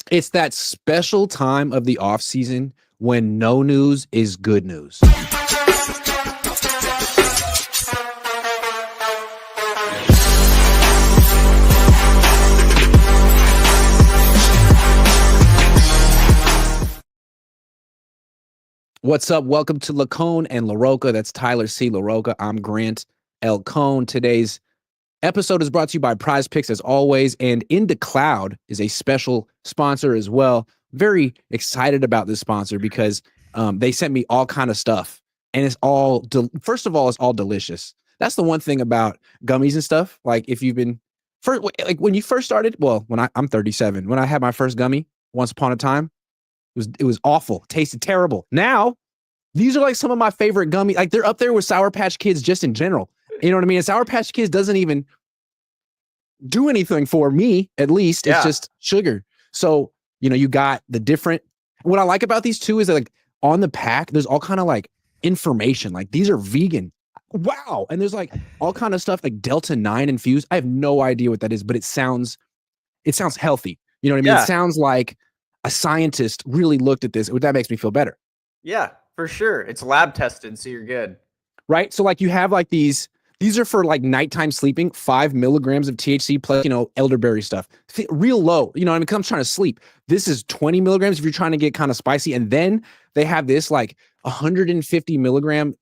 It's that special time of the off season when no news is good news. What's up? Welcome to LaCohn and LaRocca. That's Tyler C. LaRocca. I'm Grant L. Cohn. Today's episode is brought to you by Prize Picks, as always, and Into Cloud is a special sponsor as well. Very excited about this sponsor because they sent me all kind of stuff, and it's all first of all, it's all delicious. That's the one thing about gummies and stuff. Like if you've been first, like when you first started, well, when I'm 37, when I had my first gummy, once upon a time, it was awful, tasted terrible. Now these are like some of my favorite gummies. Like they're up there with Sour Patch Kids just in general. You know what I mean? And Sour Patch Kids doesn't even do anything for me, at least. It's just sugar. So, you know, you got the different. What I like about these two is that, like, on the pack, there's all kind of like information. Like these are vegan. Wow. And there's like all kind of stuff like Delta 9 infused. I have no idea what that is, but it sounds healthy. You know what I mean? Yeah. It sounds like a scientist really looked at this. That makes me feel better. Yeah, for sure. It's lab tested, so you're good. Right? So like you have like these are for like nighttime sleeping, 5 milligrams of THC plus, you know, elderberry stuff. Real low, you know what I mean? Because I'm trying to sleep. This is 20 milligrams if you're trying to get kind of spicy. And then they have this like 150 milligram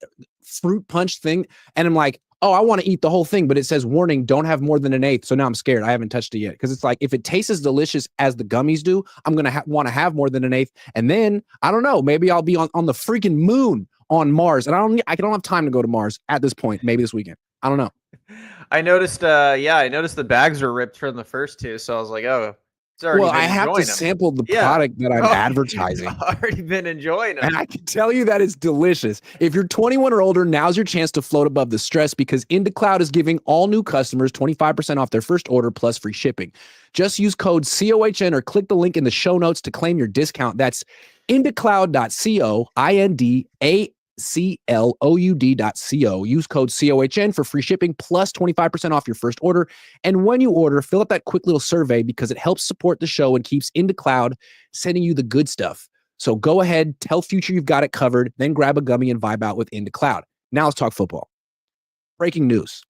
fruit punch thing. And I'm like, oh, I want to eat the whole thing, but it says warning, don't have more than an eighth. So now I'm scared. I haven't touched it yet because it's like if it tastes as delicious as the gummies do, I'm gonna want to have more than an eighth, and then I don't know, maybe I'll be on the freaking moon on Mars, and I don't have time to go to Mars at this point. Maybe this weekend, I don't know. I noticed. I noticed the bags were ripped from the first two, so I was like, oh. Well, I have to sample the product that I'm advertising. I've already been enjoying them. And I can tell you that it's delicious. If you're 21 or older, now's your chance to float above the stress because Into Cloud is giving all new customers 25% off their first order plus free shipping. Just use code COHN or click the link in the show notes to claim your discount. That's indocloud.co, INDACLOUD.co. Use code COHN for free shipping plus 25% off your first order. And when you order, fill out that quick little survey because it helps support the show and keeps Into Cloud sending you the good stuff. So go ahead, tell Future you've got it covered, then grab a gummy and vibe out with Into Cloud. Now let's talk football. Breaking news,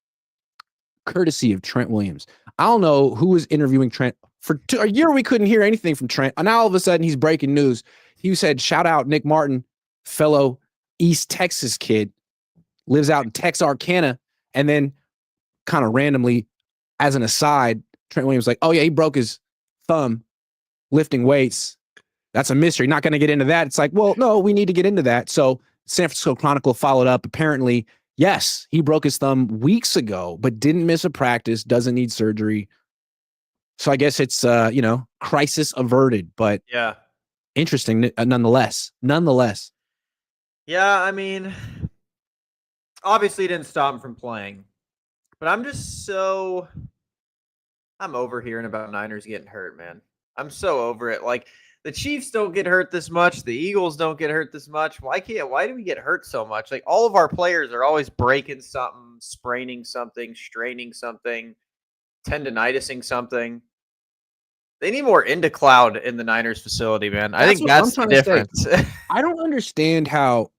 courtesy of Trent Williams. I don't know who was interviewing Trent. For a year, we couldn't hear anything from Trent. And now all of a sudden, he's breaking news. He said, shout out Nick Martin, fellow East Texas kid, lives out in Texarkana. And then kind of randomly, as an aside, Trent Williams was like, oh yeah, he broke his thumb lifting weights. That's a mystery. Not going to get into that. It's like, well, no, we need to get into that. So San Francisco Chronicle followed up. Apparently, yes, he broke his thumb weeks ago, but didn't miss a practice, doesn't need surgery. So I guess it's, crisis averted, but yeah, interesting nonetheless. Yeah, I mean, obviously it didn't stop him from playing, but I'm over hearing about Niners getting hurt, man. I'm so over it. Like, the Chiefs don't get hurt this much. The Eagles don't get hurt this much. Why do we get hurt so much? Like, all of our players are always breaking something, spraining something, straining something, tendinitising something. They need more Into Cloud in the Niners facility, man. I think that's the difference. I don't understand how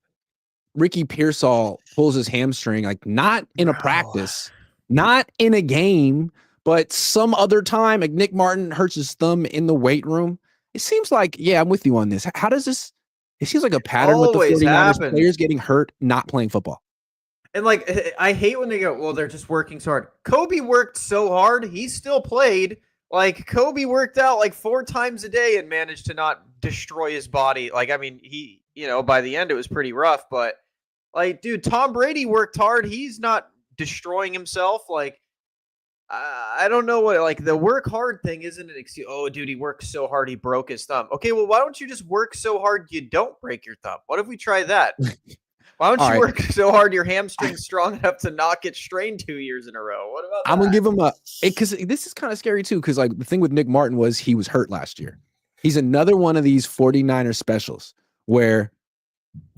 Ricky Pearsall pulls his hamstring, like not in a practice, not in a game, but some other time. Like Nick Martin hurts his thumb in the weight room. It seems like, yeah, I'm with you on this. How does this? It seems like a pattern with the 49ers players getting hurt, not playing football. And like, I hate when they go, well, they're just working so hard. Kobe worked so hard. He still played. Like, Kobe worked out like 4 times a day and managed to not destroy his body. Like, I mean, he, by the end it was pretty rough, but like, dude, Tom Brady worked hard. He's not destroying himself. Like, I don't know what, like, the work hard thing isn't an excuse. Oh, dude, he worked so hard, he broke his thumb. Okay, well, why don't you just work so hard you don't break your thumb? What if we try that? Why don't you work so hard your hamstring's strong enough to not get strained 2 years in a row? What about that? I'm going to give him because this is kind of scary too, because like the thing with Nick Martin was he was hurt last year. He's another one of these 49er specials where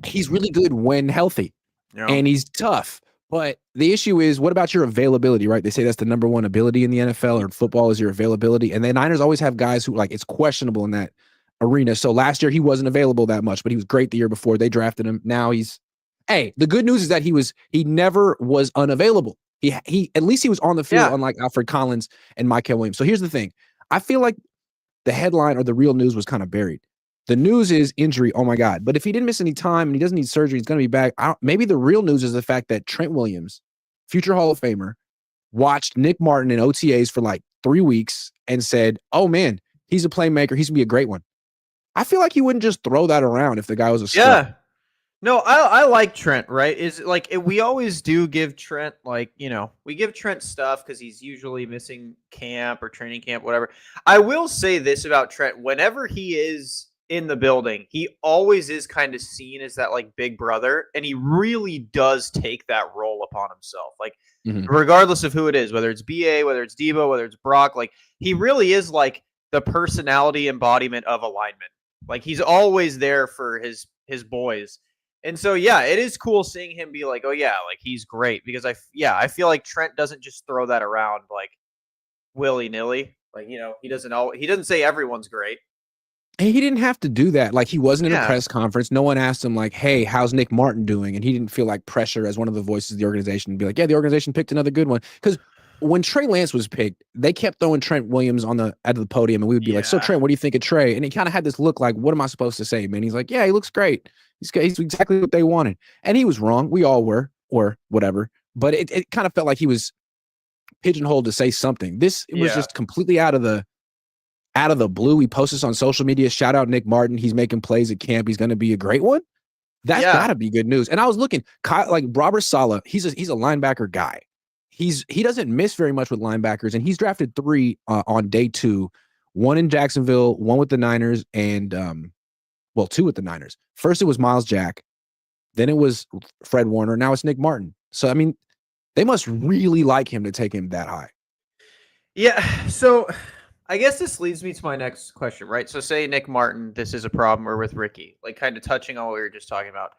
he's really good when healthy and he's tough. But the issue is, what about your availability, right? They say that's the number one ability in the NFL or football is your availability. And the Niners always have guys who like it's questionable in that arena. So last year he wasn't available that much, but he was great the year before. They drafted him. Now the good news is that he never was unavailable. He at least he was on the field, Yeah. unlike Alfred Collins and Michael Williams. So here's the thing. I feel like the headline or the real news was kind of buried. The news is injury. Oh my God. But if he didn't miss any time and he doesn't need surgery, he's going to be back. Maybe the real news is the fact that Trent Williams, future Hall of Famer, watched Nick Martin in OTAs for like 3 weeks and said, oh man, he's a playmaker. He's going to be a great one. I feel like he wouldn't just throw that around if the guy was a stud. Yeah. No, I like Trent, right? Is like we always do give Trent we give Trent stuff because he's usually missing camp or training camp, whatever. I will say this about Trent: whenever he is in the building, he always is kind of seen as that like big brother, and he really does take that role upon himself. Like regardless of who it is, whether it's BA, whether it's Debo, whether it's Brock, like he really is like the personality embodiment of a lineman. Like he's always there for his boys. And so, yeah, it is cool seeing him be like, oh, yeah, like he's great because I feel like Trent doesn't just throw that around like willy nilly. Like, he doesn't say everyone's great. And he didn't have to do that. Like he wasn't in a Yeah. press conference. No one asked him like, hey, how's Nick Martin doing? And he didn't feel like pressure as one of the voices of the organization to be like, yeah, the organization picked another good one. Because when Trey Lance was picked, they kept throwing Trent Williams out of the podium, and we would be like, so Trent, what do you think of Trey? And he kind of had this look like, what am I supposed to say, man? He's like, yeah, he looks great. He's exactly what they wanted. And he was wrong. We all were, or whatever. But it kind of felt like he was pigeonholed to say something. It was just completely out of the blue. He posted this on social media. Shout out Nick Martin. He's making plays at camp. He's going to be a great one. That's got to be good news. And I was looking, like Robert Saleh, he's a linebacker guy. He doesn't miss very much with linebackers, and he's drafted 3 on day 2, 1 in Jacksonville, 1 with the Niners, and 2 with the Niners. First it was Miles Jack, then it was Fred Warner, now it's Nick Martin. So I mean, they must really like him to take him that high. Yeah, so I guess this leads me to my next question, right? So say Nick Martin, this is a problem, or with Ricky, like kind of touching on what we were just talking about.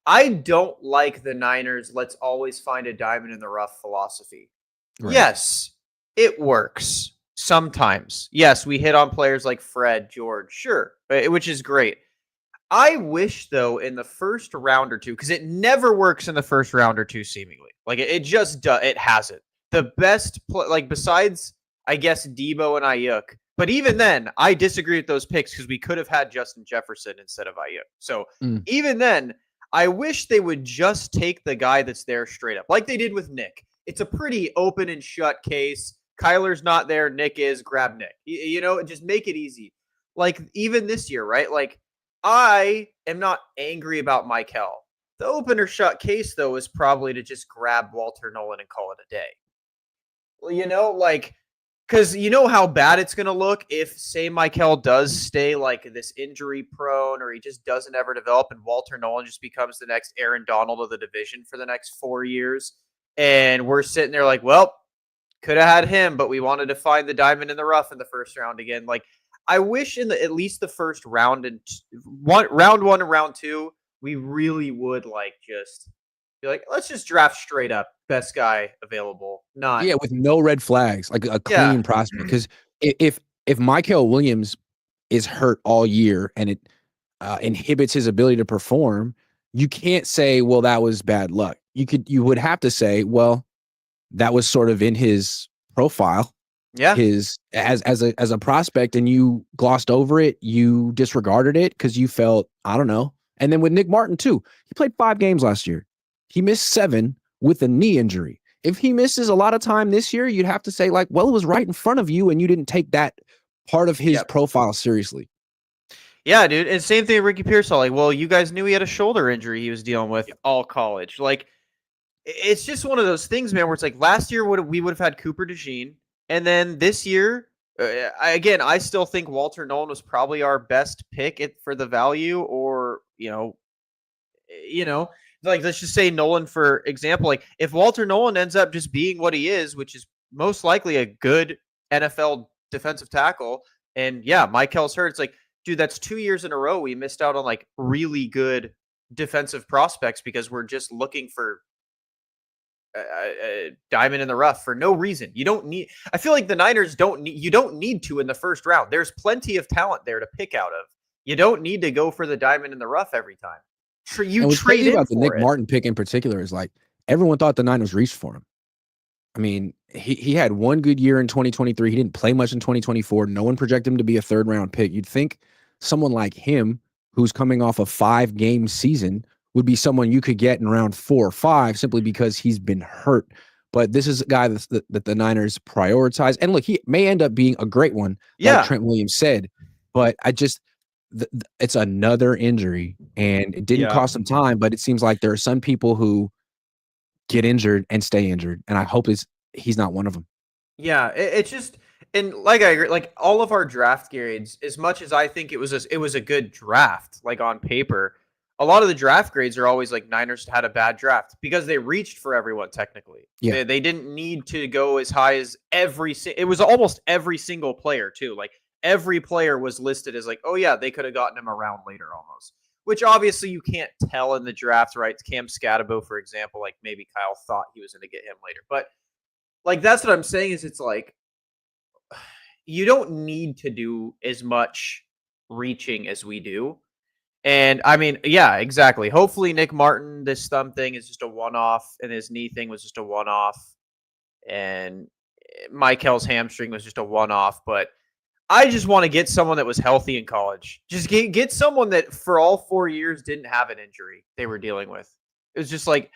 I don't like the Niners let's always find a diamond in the rough philosophy. Right. Yes, it works sometimes. Yes, we hit on players like Fred, George, sure, which is great. I wish, though, in the first round or two, because it never works in the first round or two, seemingly. Like, it just does. It hasn't. The best, besides, I guess, Debo and Ayuk. But even then, I disagree with those picks because we could have had Justin Jefferson instead of Ayuk. So even then, I wish they would just take the guy that's there straight up, like they did with Nick. It's a pretty open and shut case. Kyler's not there. Nick is. Grab Nick. Just make it easy. Like, even this year, right? Like, I am not angry about Michael. The open or shut case, though, is probably to just grab Walter Nolan and call it a day. Well, because you know how bad it's going to look if, say, Michael does stay like this injury prone, or he just doesn't ever develop, and Walter Nolan just becomes the next Aaron Donald of the division for the next 4 years. And we're sitting there like, well, could have had him, but we wanted to find the diamond in the rough in the first round again. Like, I wish in at least the first round and round 1 and round 2, we really would just be like, let's just draft straight up best guy available. With no red flags, like a clean prospect. Because if Michael Williams is hurt all year and it inhibits his ability to perform, you can't say, well, that was bad luck. You would have to say, well, that was sort of in his profile. Yeah. His as a prospect, and you glossed over it, you disregarded it because you felt, I don't know. And then with Nick Martin too, he played 5 games last year. He missed 7 with a knee injury. If he misses a lot of time this year, you'd have to say like, well, it was right in front of you and you didn't take that part of his profile seriously. Yeah, dude. And same thing with Ricky Pearsall. Like, well, you guys knew he had a shoulder injury he was dealing with all college. Like, it's just one of those things, man, where it's like last year we would have had Cooper DeJean. And then this year, I still think Walter Nolan was probably our best pick for the value, or, like, let's just say Nolan, for example. Like, if Walter Nolan ends up just being what he is, which is most likely a good NFL defensive tackle, and Michael's hurt, it's like, dude, that's 2 years in a row we missed out on like really good defensive prospects because we're just looking for a diamond in the rough for no reason. You don't need. I feel like the Niners don't need. You don't need to in the first round. There's plenty of talent there to pick out of. You don't need to go for the diamond in the rough every time. You And what's trade crazy in about the Nick for it. Martin pick in particular is like everyone thought the Niners reached for him. I mean, he had one good year in 2023. He didn't play much in 2024. No one projected him to be a third round pick. You'd think someone like him, who's coming off a 5-game season, would be someone you could get in round 4 or 5 simply because he's been hurt. But this is a guy that the Niners prioritize. And look, he may end up being a great one, like Trent Williams said. But it's another injury, and it didn't cost him time. But it seems like there are some people who get injured and stay injured, and I hope he's not one of them. Yeah, it's just, and like I agree, like all of our draft grades, as much as I think it was a good draft, like on paper, a lot of the draft grades are always like Niners had a bad draft because they reached for everyone technically. Yeah. They didn't need to go as high as it was almost every single player too. Like every player was listed as like, oh yeah, they could have gotten him around later almost. Which obviously you can't tell in the draft, right? Cam Scatabo, for example, like maybe Kyle thought he was going to get him later. But like that's what I'm saying is it's like you don't need to do as much reaching as we do. And I mean, yeah, exactly. Hopefully Nick Martin, this thumb thing is just a one-off and his knee thing was just a one-off. And Michael's hamstring was just a one-off. But I just want to get someone that was healthy in college. Just get someone that for all 4 years didn't have an injury they were dealing with. It was just like,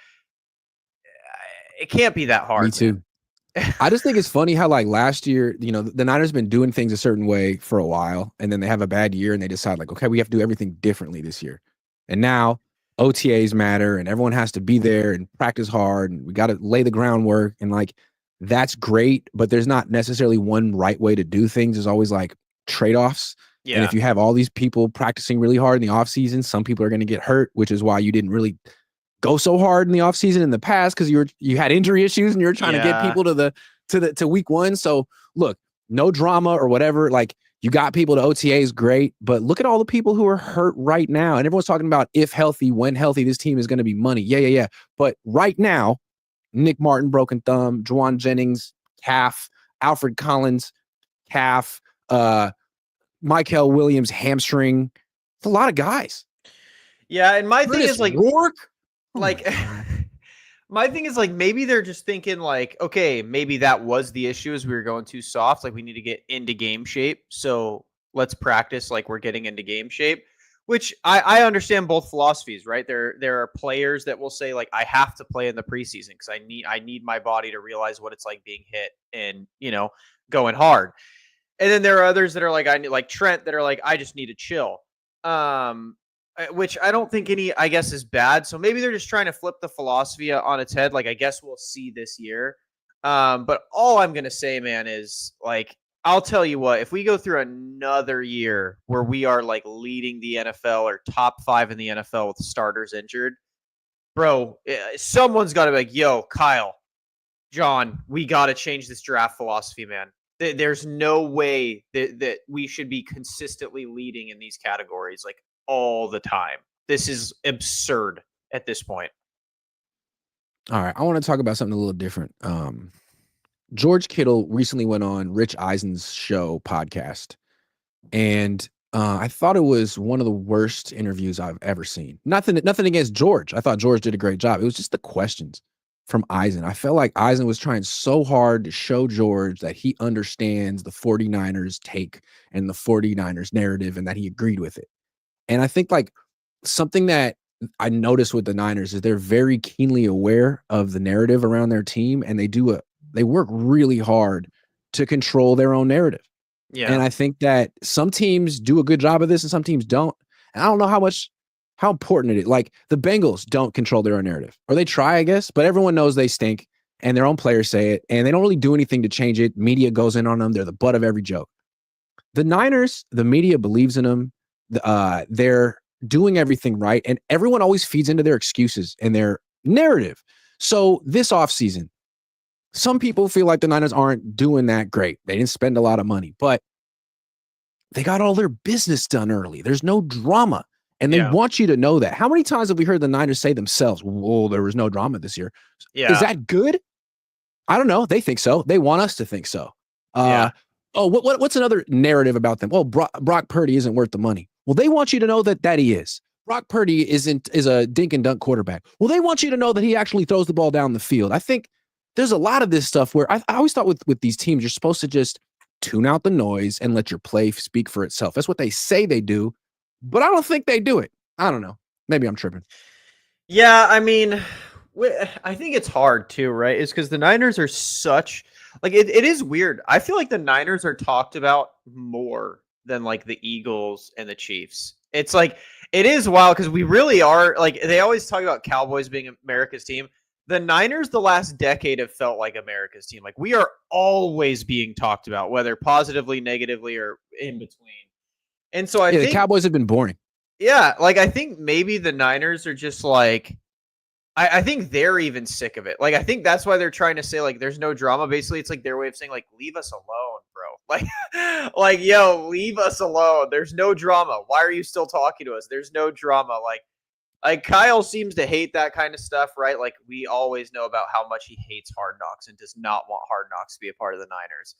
it can't be that hard. Me too. I just think it's funny how like last year, the Niners been doing things a certain way for a while, and then they have a bad year and they decide like, okay, we have to do everything differently this year. And now OTAs matter and everyone has to be there and practice hard and we got to lay the groundwork, and like that's great, but there's not necessarily one right way to do things. There's always like trade-offs. Yeah. And if you have all these people practicing really hard in the offseason, some people are going to get hurt, which is why you didn't really go so hard in the offseason in the past, because you had injury issues and you were trying to get people to week 1. So look, no drama or whatever. Like you got people to OTAs, great, but look at all the people who are hurt right now. And everyone's talking about if healthy, when healthy, this team is going to be money. Yeah. But right now, Nick Martin, broken thumb, Juwan Jennings, calf, Alfred Collins, calf, Michael Williams, hamstring. It's a lot of guys. Yeah, and my thing is like Rourke. Like my thing is like maybe they're just thinking like, okay, maybe that was the issue is we were going too soft. Like we need to get into game shape. So let's practice like we're getting into game shape. Which I understand both philosophies, right? There are players that will say like I have to play in the preseason because I need my body to realize what it's like being hit and going hard. And then there are others that are like I need, like Trent, that are like I just need to chill. Which I don't think I guess is bad. So maybe they're just trying to flip the philosophy on its head. Like I guess we'll see this year. But all I'm gonna say, man, is like I'll tell you what, if we go through another year where we are like leading the NFL or top 5 in the NFL with starters injured, bro, someone's got to be like, yo, Kyle, John, we got to change this draft philosophy, man. There's no way that we should be consistently leading in these categories like all the time. This is absurd at this point. All right, I want to talk about something a little different. George Kittle recently went on Rich Eisen's show podcast, and I thought it was one of the worst interviews I've ever seen. Nothing against George. I thought George did a great job. It was just the questions from Eisen. I felt like Eisen was trying so hard to show George that he understands the 49ers take and the 49ers narrative and that he agreed with it. And I think like something that I noticed with the Niners is they're very keenly aware of the narrative around their team, and they work really hard to control their own narrative. Yeah. And I think that some teams do a good job of this and some teams don't. And I don't know how important it is. Like the Bengals don't control their own narrative, or they try, I guess, but everyone knows they stink and their own players say it and they don't really do anything to change it. Media goes in on them. They're the butt of every joke. The Niners, the media believes in them. They're doing everything right. And everyone always feeds into their excuses and their narrative. So this offseason, some people feel like the Niners aren't doing that great. They didn't spend a lot of money, but they got all their business done early. There's no drama. And they want you to know that. How many times have we heard the Niners say themselves, whoa, there was no drama this year? Yeah. Is that good? I don't know. They think so. They want us to think so. Yeah. What's another narrative about them? Well, Brock Purdy isn't worth the money. Well, they want you to know that he is. Brock Purdy is a dink and dunk quarterback. Well, they want you to know that he actually throws the ball down the field. I think there's a lot of this stuff where I always thought with these teams, you're supposed to just tune out the noise and let your play speak for itself. That's what they say they do, but I don't think they do it. I don't know. Maybe I'm tripping. Yeah, I mean, I think it's hard too, right? It's because the Niners are such like it is weird. I feel like the Niners are talked about more than like the Eagles and the Chiefs. It's like it is wild because we really are like they always talk about Cowboys being America's team. The Niners the last decade have felt like America's team. Like we are always being talked about, whether positively, negatively, or in between. And so I think the Cowboys have been boring. Yeah, like I think maybe the Niners are just like I think they're even sick of it. Like I think that's why they're trying to say like there's no drama. Basically, it's like their way of saying like leave us alone, bro. Like yo, leave us alone. There's no drama. Why are you still talking to us? There's no drama. Like Kyle seems to hate that kind of stuff, right? Like we always know about how much he hates Hard Knocks and does not want Hard Knocks to be a part of the Niners.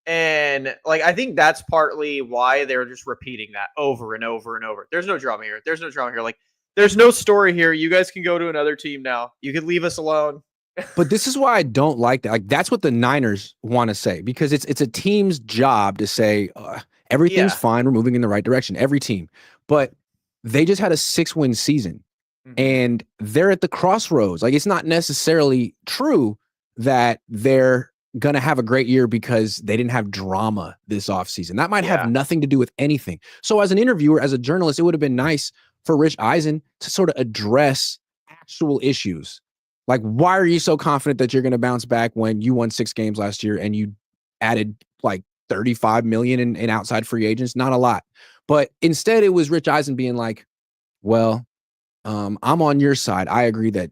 And like I think that's partly why they're just repeating that over and over and over. There's no drama here. There's no drama here. Like there's no story here. You guys can go to another team now. You can leave us alone. But this is why I don't like that. Like that's what the Niners want to say because it's a team's job to say everything's fine. We're moving in the right direction. Every team, but they just had a 6-win season, and they're at the crossroads. Like it's not necessarily true that they're going to have a great year because they didn't have drama this offseason. That might have nothing to do with anything. So as an interviewer, as a journalist, it would have been nice for Rich Eisen to sort of address actual issues. Like, why are you so confident that you're going to bounce back when you won 6 games last year and you added like 35 million in outside free agents? Not a lot. But instead it was Rich Eisen being like, well, I'm on your side. I agree that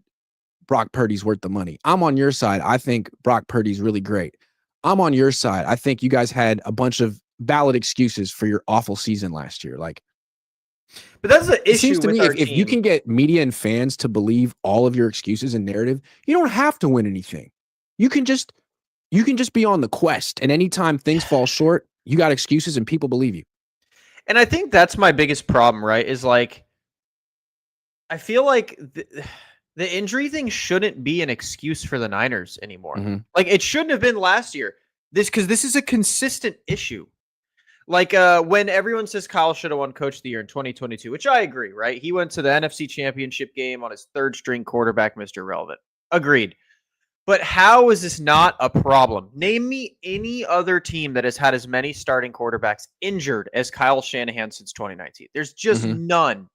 Brock Purdy's worth the money. I'm on your side. I think Brock Purdy's really great. I'm on your side. I think you guys had a bunch of valid excuses for your awful season last year. Like, but that's the issue. It seems to me if you can get media and fans to believe all of your excuses and narrative, you don't have to win anything. You can just be on the quest. And anytime things fall short, you got excuses and people believe you. And I think that's my biggest problem, right? Is like, I feel like the injury thing shouldn't be an excuse for the Niners anymore. Like it shouldn't have been last year. Because this is a consistent issue. Like when everyone says Kyle should have won Coach of the Year in 2022, which I agree, right? He went to the NFC Championship game on his 3rd string quarterback, Mr. Relevant. Agreed. But how is this not a problem? Name me any other team that has had as many starting quarterbacks injured as Kyle Shanahan since 2019. There's just none.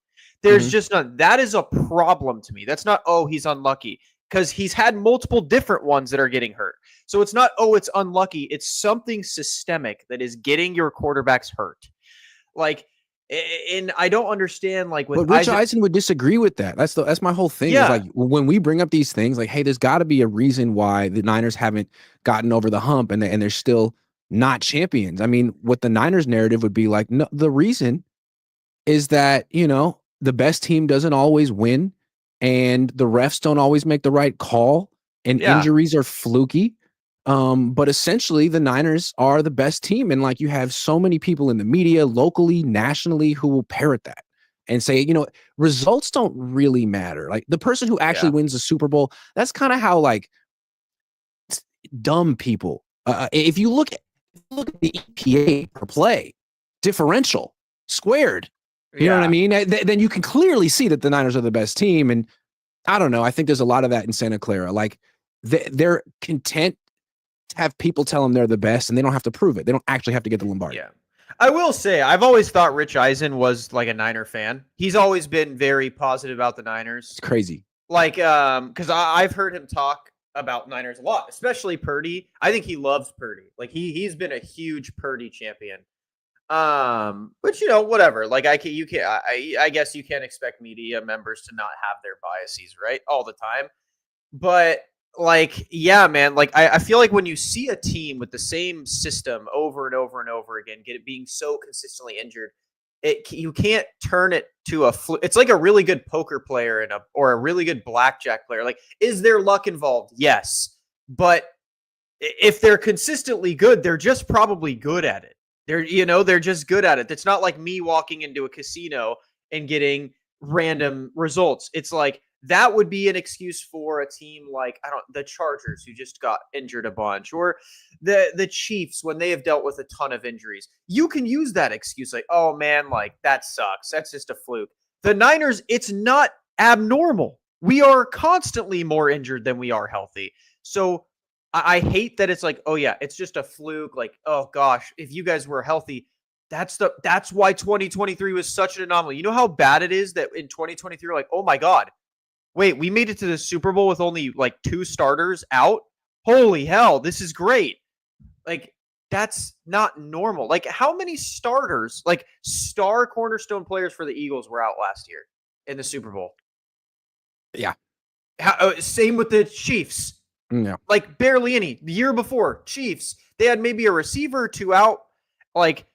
There's just none. That is a problem to me. That's not, oh, he's unlucky. Because he's had multiple different ones that are getting hurt. So it's not, oh, it's unlucky. It's something systemic that is getting your quarterbacks hurt. Like, and I don't understand, like, with But Rich Eisen would disagree with that. That's my whole thing. Yeah. Is like when we bring up these things, like, hey, there's got to be a reason why the Niners haven't gotten over the hump and they're still not champions. I mean, what the Niners narrative would be like, no, the reason is that, the best team doesn't always win and the refs don't always make the right call and injuries are fluky. But essentially the Niners are the best team. And like you have so many people in the media, locally, nationally, who will parrot that and say, results don't really matter. Like the person who actually wins the Super Bowl, that's kind of how like dumb people, if you look at the EPA per play differential squared, you know what I mean? Then you can clearly see that the Niners are the best team. And I don't know. I think there's a lot of that in Santa Clara. Like they're content to have people tell them they're the best and they don't have to prove it. They don't actually have to get the Lombardi. Yeah. I will say, I've always thought Rich Eisen was like a Niner fan. He's always been very positive about the Niners. It's crazy. Like, because I've heard him talk about Niners a lot, especially Purdy. I think he loves Purdy. Like he's been a huge Purdy champion. But whatever. Like I guess you can't expect media members to not have their biases, right? All the time. But like, yeah, man, like I feel like when you see a team with the same system over and over and over again, being so consistently injured, you can't turn it to a it's like a really good poker player or a really good blackjack player. Like, is there luck involved? Yes. But if they're consistently good, they're just probably good at it. They're just good at it. It's not like me walking into a casino and getting random results. It's like that would be an excuse for a team like the Chargers, who just got injured a bunch, or the Chiefs when they have dealt with a ton of injuries. You can use that excuse like, oh man, like that sucks. That's just a fluke. The Niners, it's not abnormal. We are constantly more injured than we are healthy. So I hate that it's like, oh yeah, it's just a fluke. Like, oh gosh, if you guys were healthy, that's why 2023 was such an anomaly. You know how bad it is that in 2023, we're like, oh my God, wait, we made it to the Super Bowl with only like 2 starters out? Holy hell, this is great. Like, that's not normal. Like, how many starters, like star cornerstone players for the Eagles were out last year in the Super Bowl? Yeah. Same with the Chiefs. Yeah. Like, barely any. The year before, Chiefs, they had maybe a receiver or 2 out, like,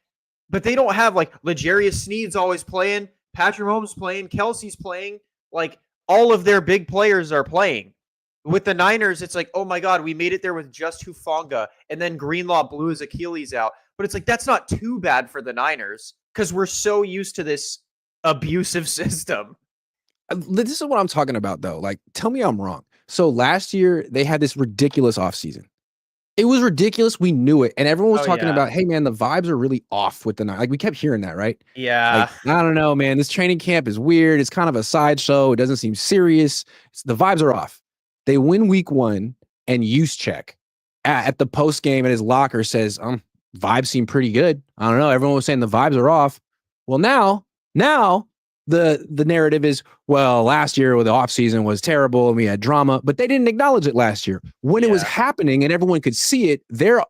but they don't have like L'Jarius Sneed's always playing, Patrick Mahomes playing, Kelsey's playing. Like, all of their big players are playing. With the Niners, it's like, oh my God, we made it there with just Hufanga, and then Greenlaw blew his Achilles out. But it's like, that's not too bad for the Niners because we're so used to this abusive system. This is what I'm talking about, though. Like, tell me I'm wrong. So last year, they had this ridiculous offseason. It was ridiculous. We knew it. And everyone was talking about, hey, man, the vibes are really off with the Niners. Like, we kept hearing that, right? Yeah. Like, I don't know, man. This training camp is weird. It's kind of a sideshow. It doesn't seem serious. The vibes are off. They win week 1, and Juszczyk at the post game at his locker says, vibes seem pretty good. I don't know. Everyone was saying the vibes are off. Well, now the narrative is, well, last year the offseason was terrible and we had drama, but they didn't acknowledge it last year. When it was happening and everyone could see it, their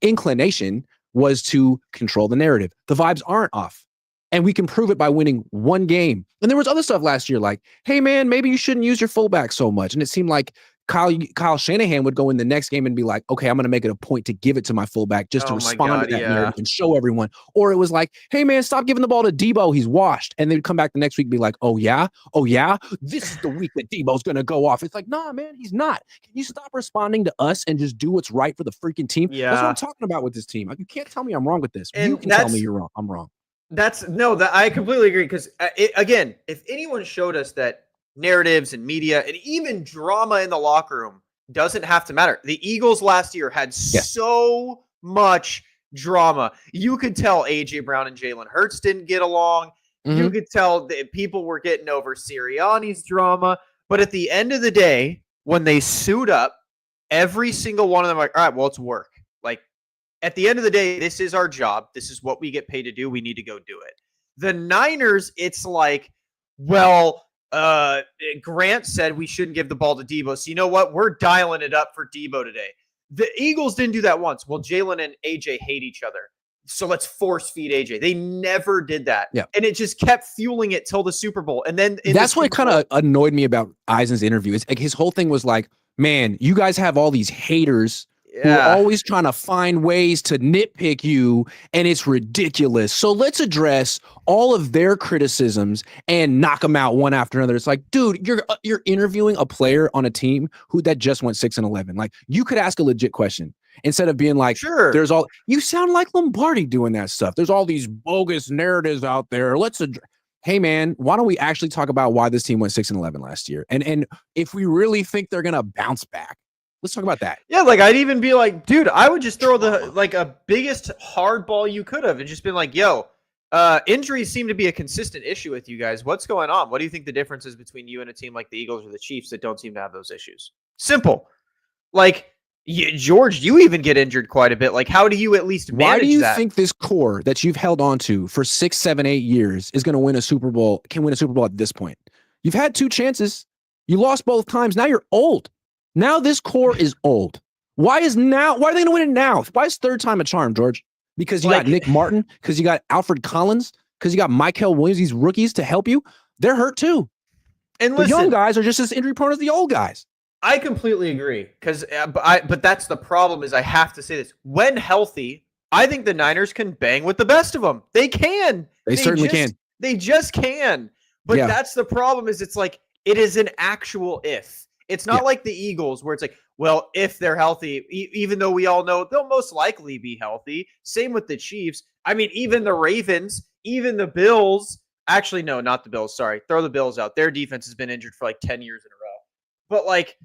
inclination was to control the narrative. The vibes aren't off. And we can prove it by winning 1 game. And there was other stuff last year like, hey, man, maybe you shouldn't use your fullback so much. And it seemed like Kyle Shanahan would go in the next game and be like, okay, I'm going to make it a point to give it to my fullback just to respond to that narrative and show everyone. Or it was like, hey, man, stop giving the ball to Debo. He's washed. And they'd come back the next week and be like, oh, yeah? This is the week that Debo's going to go off. It's like, nah, man, he's not. Can you stop responding to us and just do what's right for the freaking team? Yeah. That's what I'm talking about with this team. You can't tell me I'm wrong with this. And you can tell me I'm wrong. I completely agree because, again, if anyone showed us that narratives and media and even drama in the locker room doesn't have to matter. The Eagles last year had so much drama. You could tell A.J. Brown and Jalen Hurts didn't get along. Mm-hmm. You could tell that people were getting over Sirianni's drama. But at the end of the day, when they suit up, every single one of them are like, all right, well, it's work. Like, at the end of the day, this is our job. This is what we get paid to do. We need to go do it. The Niners, it's like, well, Grant said we shouldn't give the ball to Debo. So you know what? We're dialing it up for Debo today. The Eagles didn't do that once. Well, Jalen and AJ hate each other. So let's force feed AJ. They never did that. Yeah. And it just kept fueling it till the Super Bowl. And then that's what kind of annoyed me about Eisen's interview. It's like his whole thing was like, man, you guys have all these haters who are always trying to find ways to nitpick you, and it's ridiculous. So let's address all of their criticisms and knock them out one after another. It's like, dude, you're interviewing a player on a team that just went 6-11. Like, you could ask a legit question instead of being like, sure, there's all, you sound like Lombardi doing that stuff. There's all these bogus narratives out there. Hey man, why don't we actually talk about why this team went 6-11 last year? And if we really think they're gonna bounce back, let's talk about that. Yeah, like I'd even be like, dude, I would just throw a biggest hardball you could have and just been like, yo, injuries seem to be a consistent issue with you guys. What's going on? What do you think the difference is between you and a team like the Eagles or the Chiefs that don't seem to have those issues? Simple. Like, George, you even get injured quite a bit. Like, how do you at least manage that? Why do you think this core that you've held on to for 6, 7, 8 years is going to win a Super Bowl, can win a Super Bowl at this point? You've had 2 chances. You lost both times. Now you're old. Now this core is old. Why are they going to win it now? Why is 3rd time a charm, George? Because you got Nick Martin, because you got Alfred Collins, because you got Michael Williams, these rookies to help you. They're hurt too. And the young guys are just as injury prone as the old guys. I completely agree. But that's the problem is I have to say this. When healthy, I think the Niners can bang with the best of them. They can. They certainly can. They just can. But Yeah. that's the problem is it's like it is an actual if. It's not Yeah. like the Eagles where it's like, well, if they're healthy, even though we all know they'll most likely be healthy. Same with the Chiefs. I mean, even the Ravens, even the Bills. Actually, no, not the Bills. Sorry. Throw the Bills out. Their defense has been injured for like 10 years in a row. But like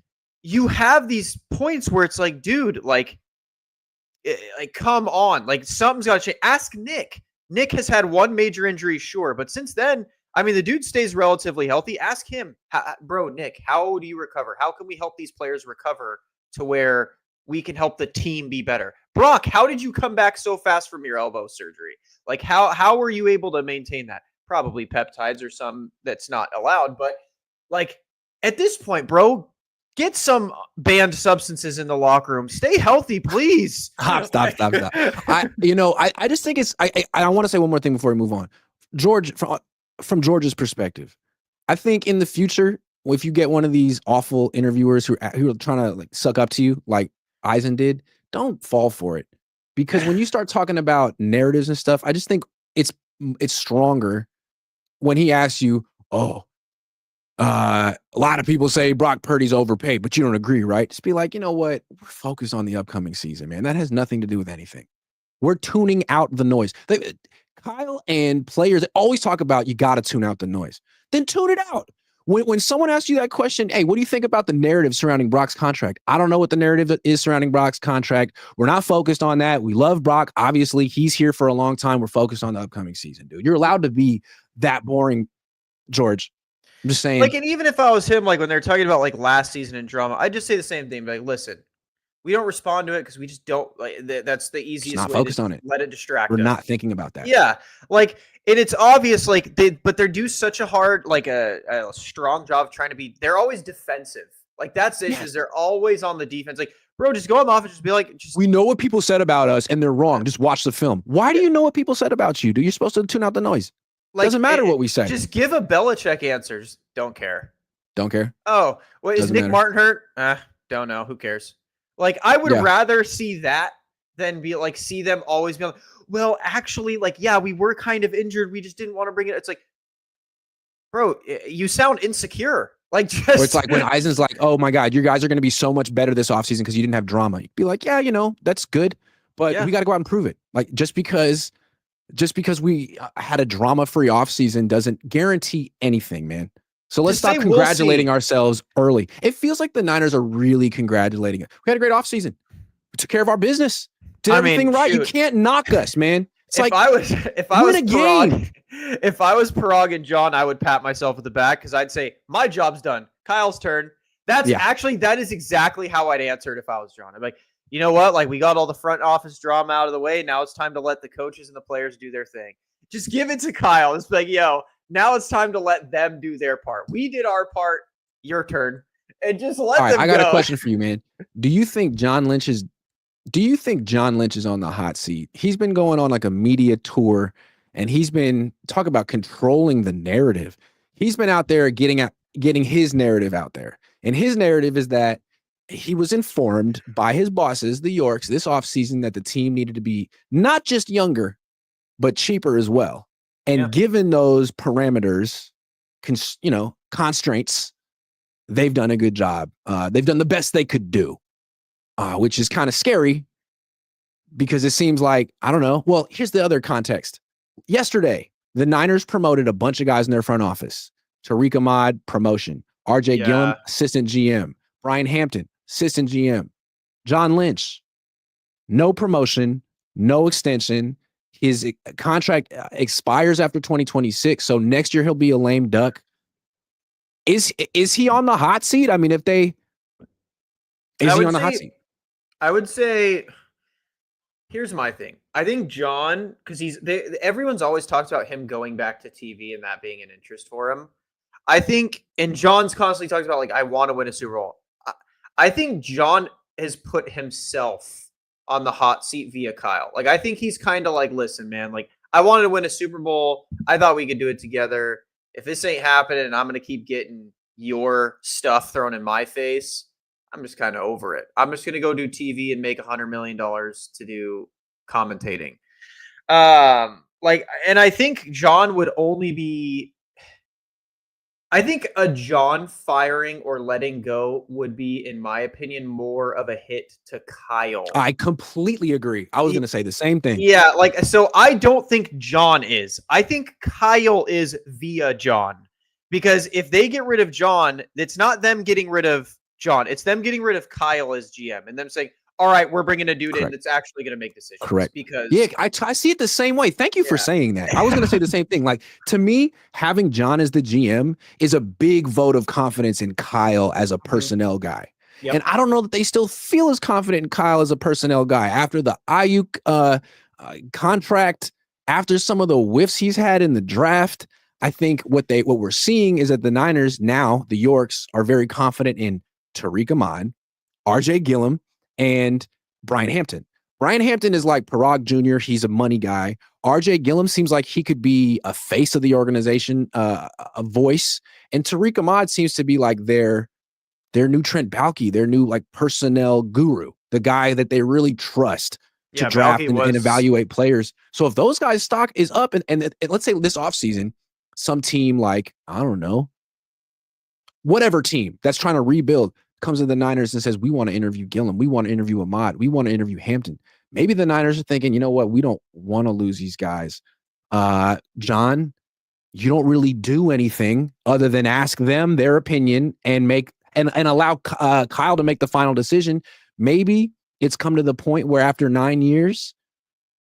you have these points where it's like, dude, like come on. Like something's got to change. Ask Nick. Nick has had one major injury, sure. But since then, I mean, the dude stays relatively healthy. Ask him, bro, Nick, how do you recover? How can we help these players recover to where we can help the team be better? Brock, how did you come back so fast from your elbow surgery? Like, how were you able to maintain that? Probably peptides or some that's not allowed. But like at this point, bro, get some banned substances in the locker room. Stay healthy, please. Stop. I just think it's. I want to say one more thing before we move on. George, from George's perspective, I think in the future, if you get one of these awful interviewers who are trying to like suck up to you, like Eisen did, don't fall for it. Because when you start talking about narratives and stuff, I just think it's stronger when he asks you, "Oh, a lot of people say Brock Purdy's overpaid, but you don't agree, right?" Just be like, you know what? We're focused on the upcoming season, man. That has nothing to do with anything. We're tuning out the noise. Kyle and players always talk about you got to tune out the noise. Then tune it out. When someone asks you that question, hey, what do you think about the narrative surrounding Brock's contract? I don't know what the narrative is surrounding Brock's contract. We're not focused on that. We love Brock. Obviously, he's here for a long time. We're focused on the upcoming season, dude. You're allowed to be that boring, George. I'm just saying. Like, and even if I was him, like when they're talking about like last season and drama, I'd just say the same thing. Like, listen, we don't respond to it because we just don't like that's the easiest not way focused to on it. Let it distract We're us. not thinking about that. Yeah. Like, and it's obvious, like they do such a hard, like a strong job trying to be, they're always defensive. Like that's the issue. They're always on the defense. Like, bro, just go on the offense, just be like, we know what people said about us and they're wrong. Just watch the film. Why do you know what people said about you? You're supposed to tune out the noise. Like, doesn't matter what we say. Just give a Belichick answer. Just don't care. Don't care. Oh, well, is Nick Martin hurt? Don't know. Who cares? Like, I would rather see that than be like, see them always be like, well, actually, like, yeah, we were kind of injured. We just didn't want to bring it. It's like, bro, you sound insecure. Like, just. Or it's like when Eisen's like, oh my God, you guys are going to be so much better this offseason because you didn't have drama. You'd be like, yeah, that's good. But we got to go out and prove it. Like, just because we had a drama-free offseason doesn't guarantee anything, man. So let's stop congratulating ourselves early. It feels like the Niners are really congratulating us. We had a great offseason. We took care of our business. Did everything right. Shoot. You can't knock us, man. It's if I was Parag and John, I would pat myself at the back because I'd say my job's done. Kyle's turn. That is exactly how I'd answer it if I was John. I'm like, you know what? Like, we got all the front office drama out of the way. Now it's time to let the coaches and the players do their thing. Just give it to Kyle. It's like, yo, now it's time to let them do their part. We did our part. Your turn. And just let them go. I got a question for you, man. Do you think John Lynch is on the hot seat? He's been going on like a media tour and he's been talking about controlling the narrative. He's been out there getting his narrative out there. And his narrative is that he was informed by his bosses, the Yorks, this offseason that the team needed to be not just younger, but cheaper as well. And given those parameters, constraints, they've done a good job. They've done the best they could do, which is kind of scary because it seems like, I don't know. Well, here's the other context. Yesterday, the Niners promoted a bunch of guys in their front office. Tariq Ahmad, promotion. RJ Gillum, assistant GM. Brian Hampton, assistant GM. John Lynch, no promotion, no extension. His contract expires after 2026. So next year he'll be a lame duck. Is he on the hot seat? I mean, is he on the hot seat? I would say, here's my thing. I think John, because everyone's always talked about him going back to TV and that being an interest for him. I think, and John's constantly talks about, like, I want to win a Super Bowl. I think John has put himself on the hot seat via Kyle. Like, I think he's kind of like, listen, man, like, I wanted to win a Super Bowl. I thought we could do it together. If this ain't happening and I'm going to keep getting your stuff thrown in my face, I'm just kind of over it. I'm just going to go do TV and make $100 million to do commentating. Like, and I think John would only be. I think a John firing or letting go would be, in my opinion, more of a hit to Kyle. I completely agree. I was going to say the same thing. Yeah, like, so I don't think John is. I think Kyle is via John. Because if they get rid of John, it's not them getting rid of John. It's them getting rid of Kyle as GM and them saying, all right, we're bringing a dude in that's actually going to make decisions. Correct. Because yeah, I see it the same way. Thank you for saying that. I was going to say the same thing. Like, to me, having John as the GM is a big vote of confidence in Kyle as a personnel guy. Yep. And I don't know that they still feel as confident in Kyle as a personnel guy after the Ayuk contract, after some of the whiffs he's had in the draft. I think what we're seeing is that the Niners now, the Yorks, are very confident in Tariq Ahmad, RJ Gillum, and Brian Hampton. Brian Hampton is like Parag Jr. He's a money guy. RJ Gillum seems like he could be a face of the organization, a voice. And Tariq Ahmad seems to be like their new Trent Baalke, their new like personnel guru, the guy that they really trust to draft and evaluate players. So if those guys' stock is up, and let's say this offseason, some team like, I don't know, whatever team that's trying to rebuild comes to the Niners and says, we want to interview Gillum. We want to interview Ahmad. We want to interview Hampton. Maybe the Niners are thinking, you know what? We don't want to lose these guys. John, you don't really do anything other than ask them their opinion and allow Kyle to make the final decision. Maybe it's come to the point where after 9 years,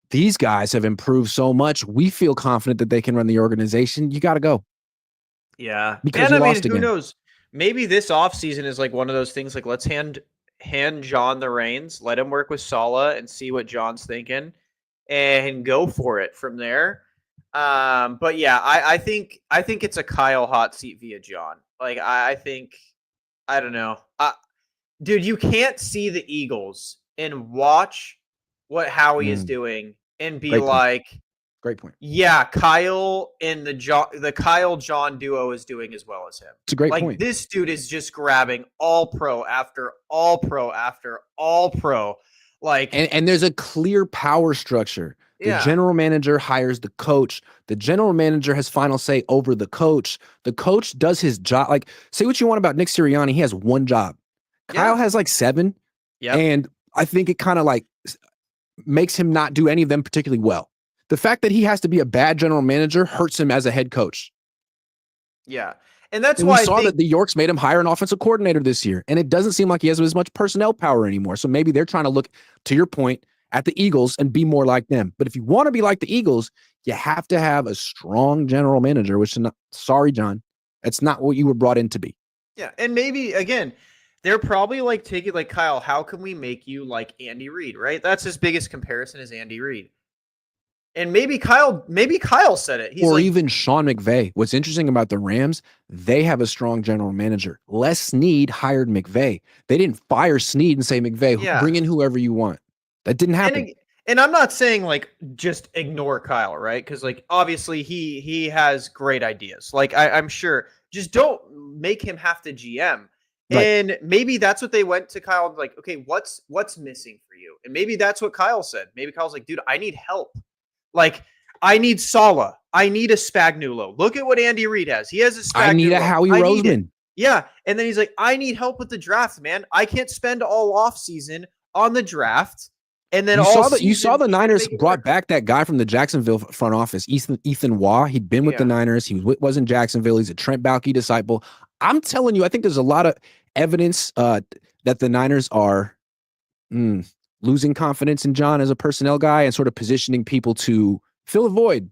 these guys have improved so much. We feel confident that they can run the organization. You got to go. Yeah. Because you lost again. Who knows? Maybe this offseason is like one of those things, like, let's hand John the reins, let him work with Saleh and see what John's thinking and go for it from there. But yeah, I think it's a Kyle hot seat via John. Like, I think, I don't know. Dude, you can't see the Eagles and watch what Howie is doing and be Great point. Yeah, Kyle and the Kyle John duo is doing as well as him. It's a great point. This dude is just grabbing all pro after all pro after all pro. And there's a clear power structure. The general manager hires the coach. The general manager has final say over the coach. The coach does his job. Like, say what you want about Nick Sirianni, he has one job. Kyle has like 7. Yeah. And I think it kind of like makes him not do any of them particularly well. The fact that he has to be a bad general manager hurts him as a head coach. Yeah. And that's why we saw that the Yorks made him hire an offensive coordinator this year. And it doesn't seem like he has as much personnel power anymore. So maybe they're trying to look, to your point, at the Eagles and be more like them. But if you want to be like the Eagles, you have to have a strong general manager, which is not, sorry, John, that's not what you were brought in to be. Yeah. And maybe, again, they're probably like taking like, Kyle, how can we make you like Andy Reid, right? That's his biggest comparison is Andy Reid. And maybe Kyle said it. Or like, even Sean McVay. What's interesting about the Rams, they have a strong general manager. Les Snead hired McVay. They didn't fire Snead and say, McVay, bring in whoever you want. That didn't happen. And I'm not saying like just ignore Kyle, right? Because like obviously he has great ideas. Like I'm sure. Just don't make him have to GM. Right. And maybe that's what they went to Kyle and like, okay, what's missing for you? And maybe that's what Kyle said. Maybe Kyle's like, dude, I need help. Like, I need Saleh. I need a Spagnuolo. Look at what Andy Reid has. He has a Spagnuolo. I need a Howie Roseman. Yeah. And then he's like, I need help with the draft, man. I can't spend all offseason on the draft. And then you saw the Niners brought back that guy from the Jacksonville front office, Ethan Waugh. He'd been with the Niners. He was in Jacksonville. He's a Trent Baalke disciple. I'm telling you, I think there's a lot of evidence that the Niners are losing confidence in John as a personnel guy and sort of positioning people to fill a void.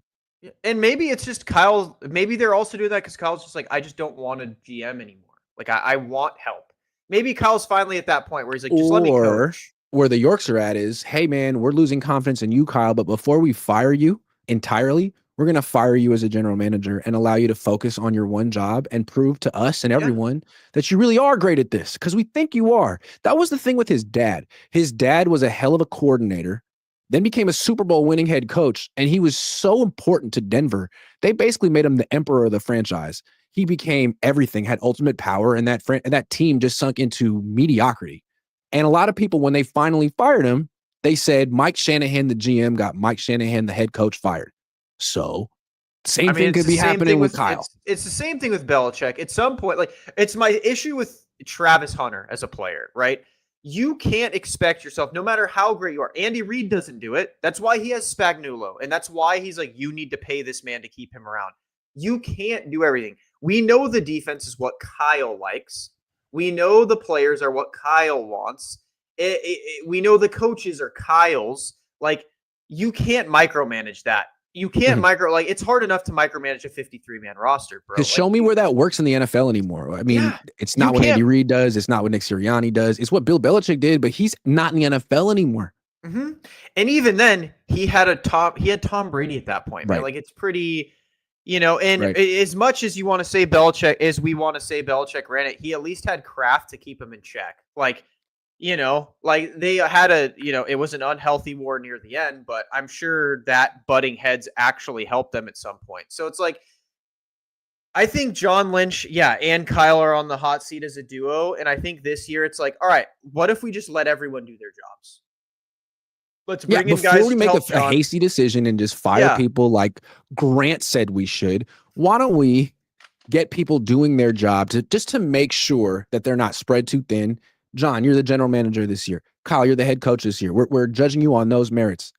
And maybe it's just Kyle. Maybe they're also doing that because Kyle's just like, I just don't want to GM anymore. Like, I want help. Maybe Kyle's finally at that point where he's like, just let me coach. Where the Yorks are at is, hey, man, we're losing confidence in you, Kyle, but before we fire you entirely, we're going to fire you as a general manager and allow you to focus on your one job and prove to us and everyone that you really are great at this because we think you are. That was the thing with his dad. His dad was a hell of a coordinator, then became a Super Bowl winning head coach, and he was so important to Denver. They basically made him the emperor of the franchise. He became everything, had ultimate power, and that team just sunk into mediocrity. And a lot of people, when they finally fired him, they said Mike Shanahan, the GM, got Mike Shanahan, the head coach, fired. So I same mean, thing it's could the be same happening thing with with Kyle. it's the same thing with Belichick. At some point, like it's my issue with Travis Hunter as a player, right? You can't expect yourself, no matter how great you are. Andy Reid doesn't do it. That's why he has Spagnuolo, and that's why he's like, you need to pay this man to keep him around. You can't do everything. We know the defense is what Kyle likes. We know the players are what Kyle wants. We know the coaches are Kyle's. Like, you can't micromanage that. You can't like, it's hard enough to micromanage a 53-man roster, bro. Because Like, show me where that works in the NFL anymore. I mean, yeah, it's you not what Andy can't. Reid does. It's not what Nick Sirianni does. It's what Bill Belichick did, but he's not in the NFL anymore. Mm-hmm. And even then, he had Tom Brady at that point, man. Right. Like, it's pretty, and Right. as much as you want to say Belichick, as we want to say Belichick ran it, he at least had Kraft to keep him in check. Like, like they had it was an unhealthy war near the end, but I'm sure that butting heads actually helped them at some point. So it's like, I think John Lynch, yeah, and Kyle are on the hot seat as a duo. And I think this year it's like, all right, what if we just let everyone do their jobs? Let's Yeah, bring in before guys we to make help a John. hasty decision and just fire Yeah. people like Grant said we should, why don't we get people doing their job just to make sure that they're not spread too thin? John, you're the general manager this year. Kyle, you're the head coach this year. We're judging you on those merits,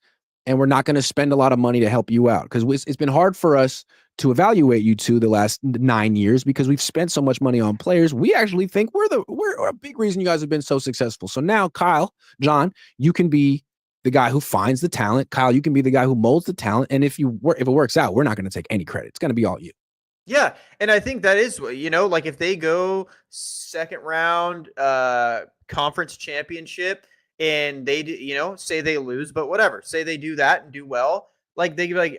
and we're not going to spend a lot of money to help you out because it's been hard for us to evaluate you two the last 9 years because we've spent so much money on players. We actually think we're a big reason you guys have been so successful. So now, Kyle, John, you can be the guy who finds the talent. Kyle, you can be the guy who molds the talent. And if it works out, we're not going to take any credit. It's going to be all you. Yeah, and I think that is, like if they go second round conference championship and they do, say they lose, but whatever, say they do that and do well, like they be like,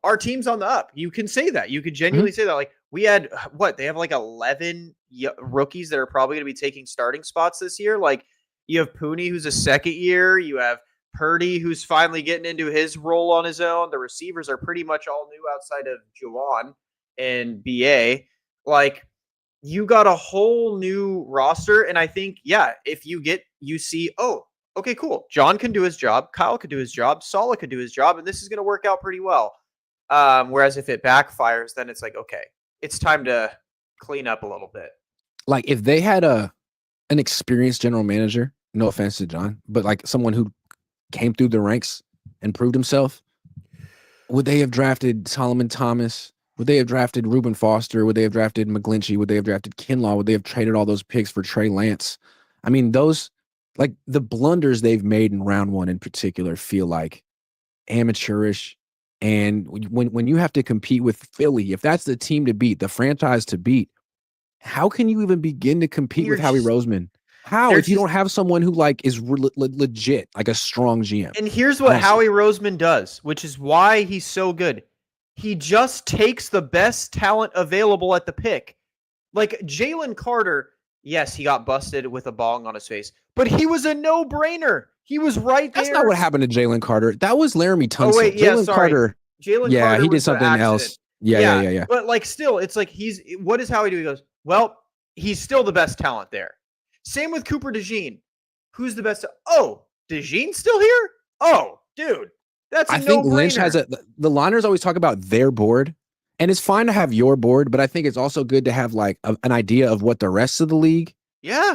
our team's on the up. You can say that. You could genuinely say that. Like we had they have like 11 rookies that are probably going to be taking starting spots this year. Like you have Pooney, who's a second year. You have Purdy, who's finally getting into his role on his own. The receivers are pretty much all new outside of Juwan and BA. Like you got a whole new roster. And I think, yeah, if you see, oh, okay, cool. John can do his job. Kyle could do his job. Saleh could do his job. And this is going to work out pretty well. Whereas if it backfires, then it's like, okay, it's time to clean up a little bit. Like if they had an experienced general manager, no offense to John, but like someone who came through the ranks and proved himself, would they have drafted Solomon Thomas? Would they have drafted Reuben Foster? Would they have drafted McGlinchey? Would they have drafted Kinlaw? Would they have traded all those picks for Trey Lance? I mean, those, like the blunders they've made in round one in particular feel like amateurish. And when you have to compete with Philly, if that's the team to beat, the franchise to beat, how can you even begin to compete with Howie Roseman? How, if you don't have someone who like is legit, like a strong GM? And here's what Howie Roseman does, which is why he's so good. He just takes the best talent available at the pick. Like Jalen Carter, yes, he got busted with a bong on his face, but he was a no-brainer. He was right there. That's not what happened to Jalen Carter. That was Laramie Tunsil. Oh, wait, yeah, Jalen Carter. Jalen Carter he did something else. Yeah. But like still, it's like what does Howie do? He goes, well, he's still the best talent there. Same with Cooper DeJean. Who's the best? Oh, DeJean's still here? Oh, dude. That's a I think no-brainer. Lynch has the Liners always talk about their board, and it's fine to have your board, but I think it's also good to have like an idea of what the rest of the league,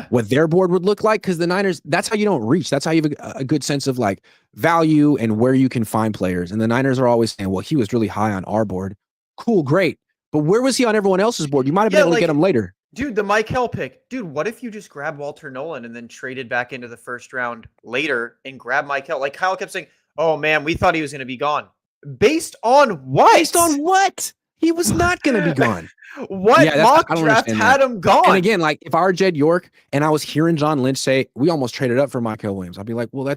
what their board would look like, because the Niners, that's how you don't reach. That's how you have a good sense of like value and where you can find players. And the Niners are always saying, well, he was really high on our board. Cool, great. But where was he on everyone else's board? You might have been able to get him later. Dude, the Michael pick. Dude, what if you just grab Walter Nolan and then traded back into the first round later and grab Michael? Like Kyle kept saying, oh man, we thought he was going to be gone. Based on what? Based on what? He was not going to be gone. What mock draft had him gone? And again, like if I were Jed York and I was hearing John Lynch say, we almost traded up for Michael Williams, I'd be like, well,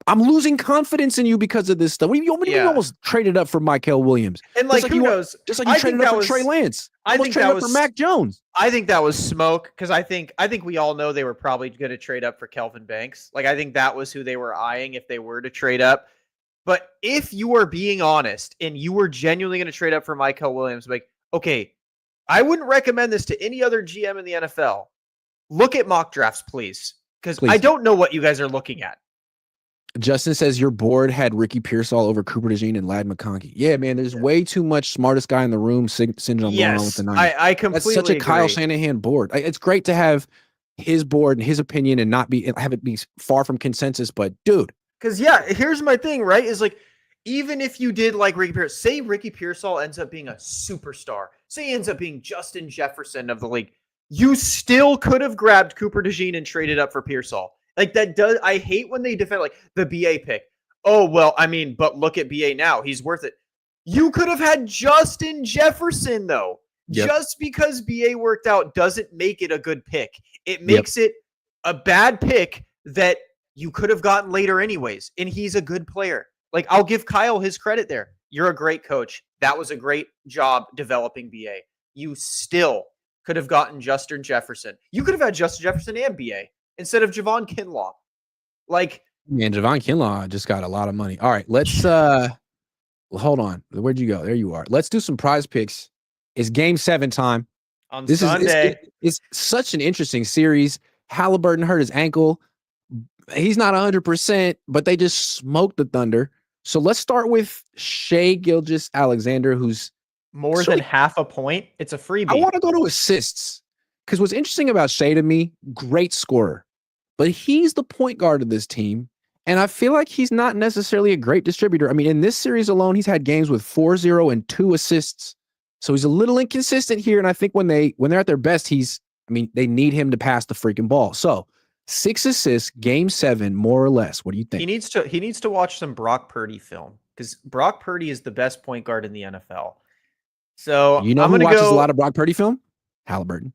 I'm losing confidence in you because of this stuff. We almost traded up for Michael Williams. And like, who knows? Just like you traded up for Trey Lance. I think traded up for Mac Jones. I think that was smoke because I think we all know they were probably going to trade up for Kelvin Banks. Like I think that was who they were eyeing if they were to trade up. But if you are being honest and you were genuinely going to trade up for Michael Williams, like, okay, I wouldn't recommend this to any other GM in the NFL. Look at mock drafts, please. Because I don't know what you guys are looking at. Justin says your board had Ricky Pearsall over Cooper DeJean and Lad McConkey. Yeah, man, there's way too much smartest guy in the room syndrome going on with the Yes, Niners. I That's such a completely Kyle agree. Shanahan board. It's great to have his board and his opinion and not have it be far from consensus. But dude, Because here's my thing, right? Is like, even if you did like Ricky Pearsall, say Ricky Pearsall ends up being a superstar, say he ends up being Justin Jefferson of the league, you still could have grabbed Cooper DeJean and traded up for Pearsall. Like that does. I hate when they defend like the BA pick. Oh well, I mean, but look at BA now; he's worth it. You could have had Justin Jefferson though. Yep. Just because BA worked out doesn't make it a good pick. It Yep. makes it a bad pick that you could have gotten later anyways. And he's a good player. Like, I'll give Kyle his credit there. You're a great coach. That was a great job developing BA. You still could have gotten Justin Jefferson. You could have had Justin Jefferson and BA instead of Javon Kinlaw. Like, man, Javon Kinlaw just got a lot of money. All right, let's hold on. Where'd you go? There you are. Let's do some prize picks. It's game 7 time. on This Sunday. it's such an interesting series. Halliburton hurt his ankle. He's not 100%, but they just smoked the Thunder. So let's start with Shai Gilgeous-Alexander, who's more than half a point. It's a freebie. I want to go to assists because what's interesting about Shai to me, great scorer, but he's the point guard of this team. And I feel like he's not necessarily a great distributor. I mean, in this series alone, he's had games with 4-0 and 2 assists. So he's a little inconsistent here. And I think when they're at their best, they need him to pass the freaking ball. So 6 assists, game 7, more or less. What do you think? He needs to watch some Brock Purdy film because Brock Purdy is the best point guard in the NFL. So You know who watches a lot of Brock Purdy film? Halliburton.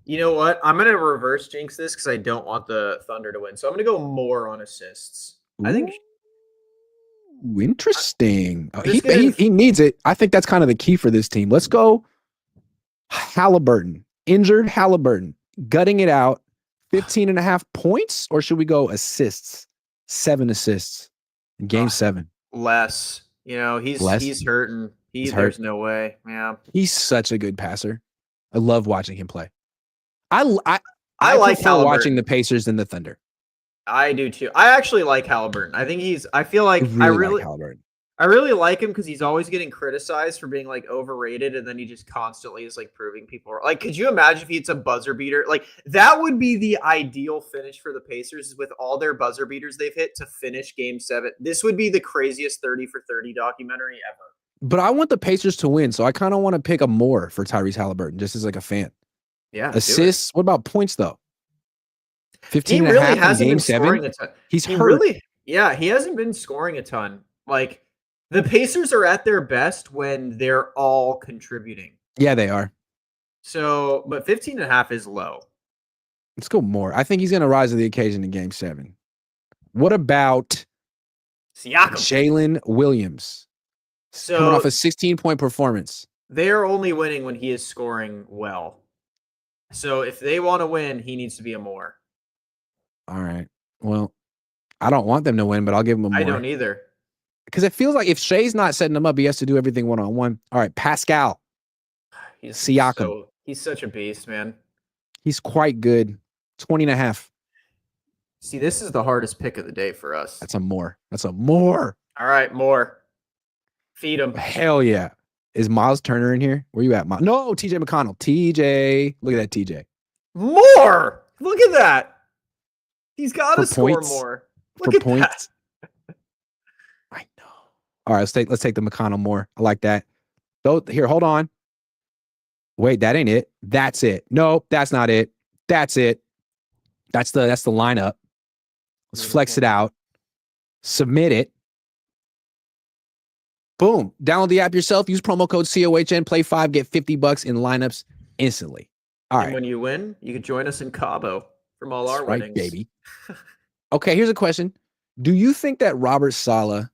You know what? I'm going to reverse jinx this because I don't want the Thunder to win. So I'm going to go more on assists. I think Ooh, interesting. He needs it. I think that's kind of the key for this team. Let's go Halliburton. Injured Halliburton. Gutting it out. 15.5 points, or should we go assists? 7 assists in game 7. less. You know, he's hurting. He's There's hurt. no way. Yeah. He's such a good passer. I love watching him play. I like prefer Halliburton. watching the Pacers than the Thunder. I do too. I actually like Halliburton. I think I feel like I really like Halliburton. I really like him because he's always getting criticized for being like overrated, and then he just constantly is like proving people are like. Could you imagine if he hits a buzzer beater? Like that would be the ideal finish for the Pacers with all their buzzer beaters they've hit to finish Game 7. This would be the craziest 30 for 30 documentary ever. But I want the Pacers to win, so I kind of want to pick a more for Tyrese Halliburton, just as like a fan. Yeah. Assists. What about points though? 15 He and a really half in hasn't game been 7. scoring a ton. He's He hurt. he hasn't been scoring a ton. Like the Pacers are at their best when they're all contributing. Yeah, they are. So, but 15 and a half is low. Let's go more. I think he's going to rise to the occasion in game 7. What about Siakam. Jalen Williams? Coming off a 16-point performance. They are only winning when he is scoring well. So if they want to win, he needs to be a more. All right. Well, I don't want them to win, but I'll give them a more. I don't either. Because it feels like if Shai's not setting them up, he has to do everything one-on-one. All right, Pascal. Siakam. He's such a beast, man. He's quite good. 20 and a half. See, this is the hardest pick of the day for us. That's a more. All right, more. Feed him. Hell yeah. Is Miles Turner in here? Where you at, Miles? No, TJ McConnell. TJ. Look at that, TJ. More. Look at that. He's got to score points? more. For Look at points. I know. All right, let's take the McConnell more. I like that. Here, hold on. Wait, that ain't it. That's it. Nope, that's not it. That's it. That's the lineup. Let's flex it out. Submit it. Boom. Download the app yourself. Use promo code COHN. Play 5. Get $50 in lineups instantly. All right. And when you win, you can join us in Cabo from all That's our right, winnings. baby. Okay, here's a question. Do you think that Robert Saleh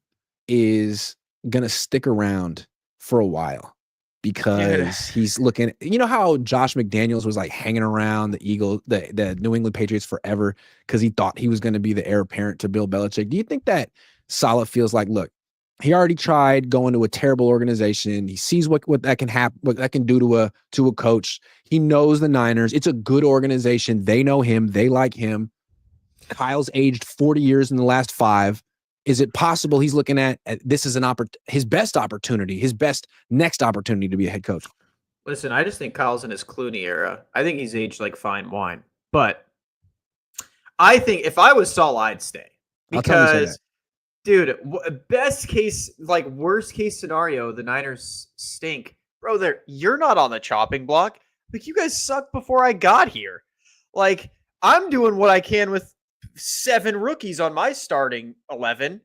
is going to stick around for a while? Because he's looking, you know how Josh McDaniels was like hanging around the New England Patriots forever because he thought he was going to be the heir apparent to Bill Belichick. Do you think that Saleh feels like, look, he already tried going to a terrible organization. He sees what that can happen, what that can do to a coach. He knows the Niners. It's a good organization. They know him. They like him. Kyle's aged 40 years in the last 5. Is it possible he's looking at this as his best opportunity, his best next opportunity to be a head coach? Listen, I just think Kyle's in his Clooney era. I think he's aged like fine wine. But I think if I was Saul, I'd stay I'll tell him to say that. because, dude, best case, like worst case scenario, the Niners stink, bro. You're not on the chopping block. Like you guys sucked before I got here. Like I'm doing what I can with 7 rookies on my starting 11.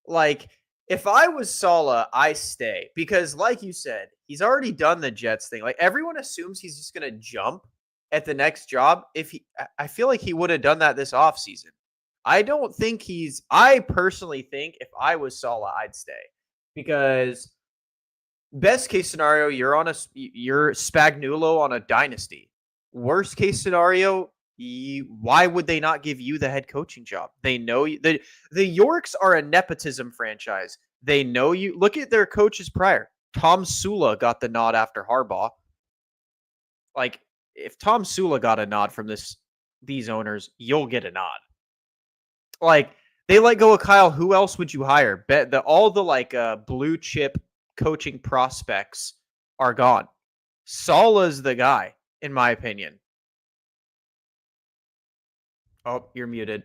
Like if I was Sala, I stay because, like you said, he's already done the Jets thing. Like everyone assumes he's just gonna jump at the next job. I feel like he would have done that this offseason. I don't think I personally think if I was Sala, I'd stay because best case scenario, you're Spagnuolo on a dynasty. Worst case scenario, why would they not give you the head coaching job? They know you. The Yorks are a nepotism franchise. They know you. Look at their coaches prior. Tom Sula got the nod after Harbaugh. Like if Tom Sula got a nod from these owners, you'll get a nod. Like they let go of Kyle. Who else would you hire? All the blue chip coaching prospects are gone. Salah's the guy, in my opinion. Oh, you're muted.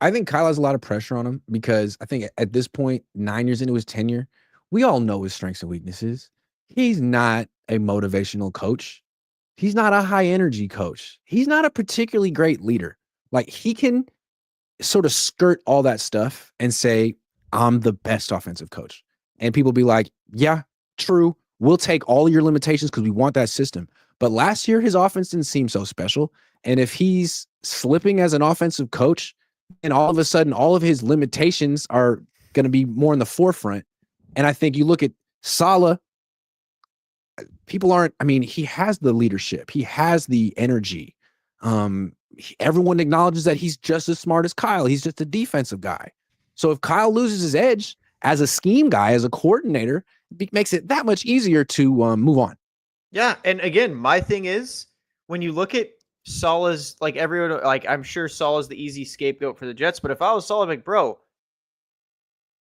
I think Kyle has a lot of pressure on him because I think at this point, 9 years into his tenure, we all know his strengths and weaknesses. He's not a motivational coach. He's not a high energy coach. He's not a particularly great leader. Like he can sort of skirt all that stuff and say, I'm the best offensive coach. And people be like, yeah, true. We'll take all your limitations because we want that system. But last year, his offense didn't seem so special. And if he's slipping as an offensive coach, and all of a sudden, all of his limitations are going to be more in the forefront. And I think you look at Salah, he has the leadership. He has the energy. Everyone acknowledges that he's just as smart as Kyle. He's just a defensive guy. So if Kyle loses his edge as a scheme guy, as a coordinator, it makes it that much easier to move on. Yeah. And again, my thing is when you look at Salah's, like everyone, like I'm sure Salah's the easy scapegoat for the Jets, but if I was Salah, I'm like, bro,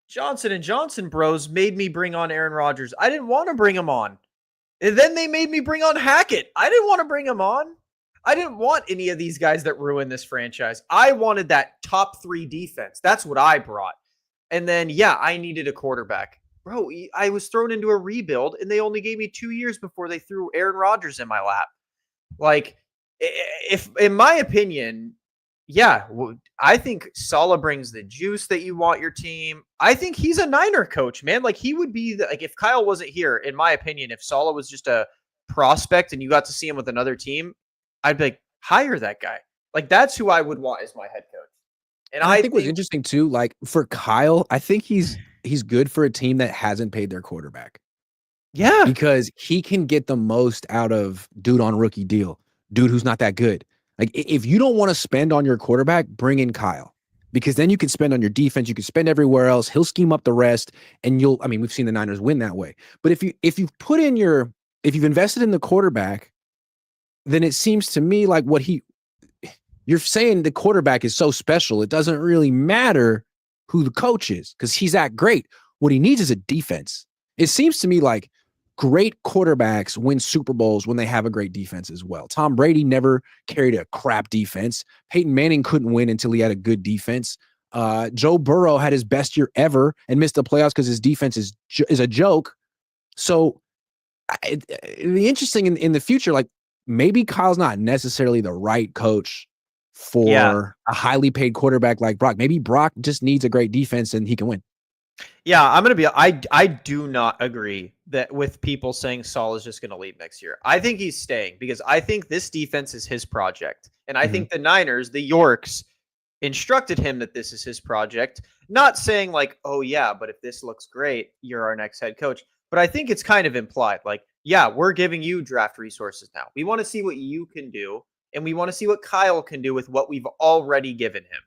Johnson & Johnson bros made me bring on Aaron Rodgers. I didn't want to bring him on. And then they made me bring on Hackett. I didn't want to bring him on. I didn't want any of these guys that ruined this franchise. I wanted that top 3 defense. That's what I brought. And then, yeah, I needed a quarterback. Bro, I was thrown into a rebuild, and they only gave me 2 years before they threw Aaron Rodgers in my lap. Like, if in my opinion, yeah, I think Salah brings the juice that you want your team. I think he's a Niner coach, man. Like he would be like if Kyle wasn't here, in my opinion, if Salah was just a prospect and you got to see him with another team, I'd be like, hire that guy. Like that's who I would want as my head coach. And I think what's interesting too, like for Kyle, I think he's good for a team that hasn't paid their quarterback. Yeah. Because he can get the most out of dude on rookie deal. Dude who's not that good. Like if you don't want to spend on your quarterback, bring in Kyle because then you can spend on your defense. You can spend everywhere else. He'll scheme up the rest and we've seen the Niners win that way. But if you've invested in the quarterback, then it seems to me like you're saying the quarterback is so special. It doesn't really matter who the coach is because he's that great. What he needs is a defense. It seems to me like great quarterbacks win Super Bowls when they have a great defense as well. Tom Brady never carried a crap defense. Peyton Manning couldn't win until he had a good defense. Joe Burrow had his best year ever and missed the playoffs because his defense is a joke. So it'd be interesting in the future, like maybe Kyle's not necessarily the right coach for a highly paid quarterback like Brock. Maybe Brock just needs a great defense and he can win. Yeah, I do not agree that with people saying Saul is just going to leave next year. I think he's staying because I think this defense is his project. And I think the Niners, the Yorks, instructed him that this is his project. Not saying like, oh yeah, but if this looks great, you're our next head coach. But I think it's kind of implied like, yeah, we're giving you draft resources now. We want to see what you can do. And we want to see what Kyle can do with what we've already given him.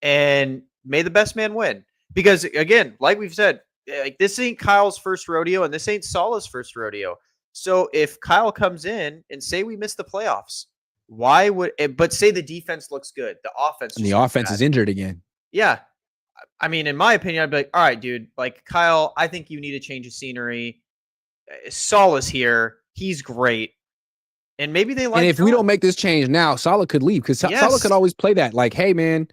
And may the best man win. Because again, like we've said, like this ain't Kyle's first rodeo and this ain't Salah's first rodeo. So if Kyle comes in and say we miss the playoffs, but say the defense looks good, the offense is injured again. Yeah. I mean, in my opinion, I'd be like, all right, dude, like Kyle, I think you need to change of scenery. Saul is here. He's great. And maybe they And like if we don't John. make this change now, Salah could leave because Salah could Yes. always play that. Like, hey, man,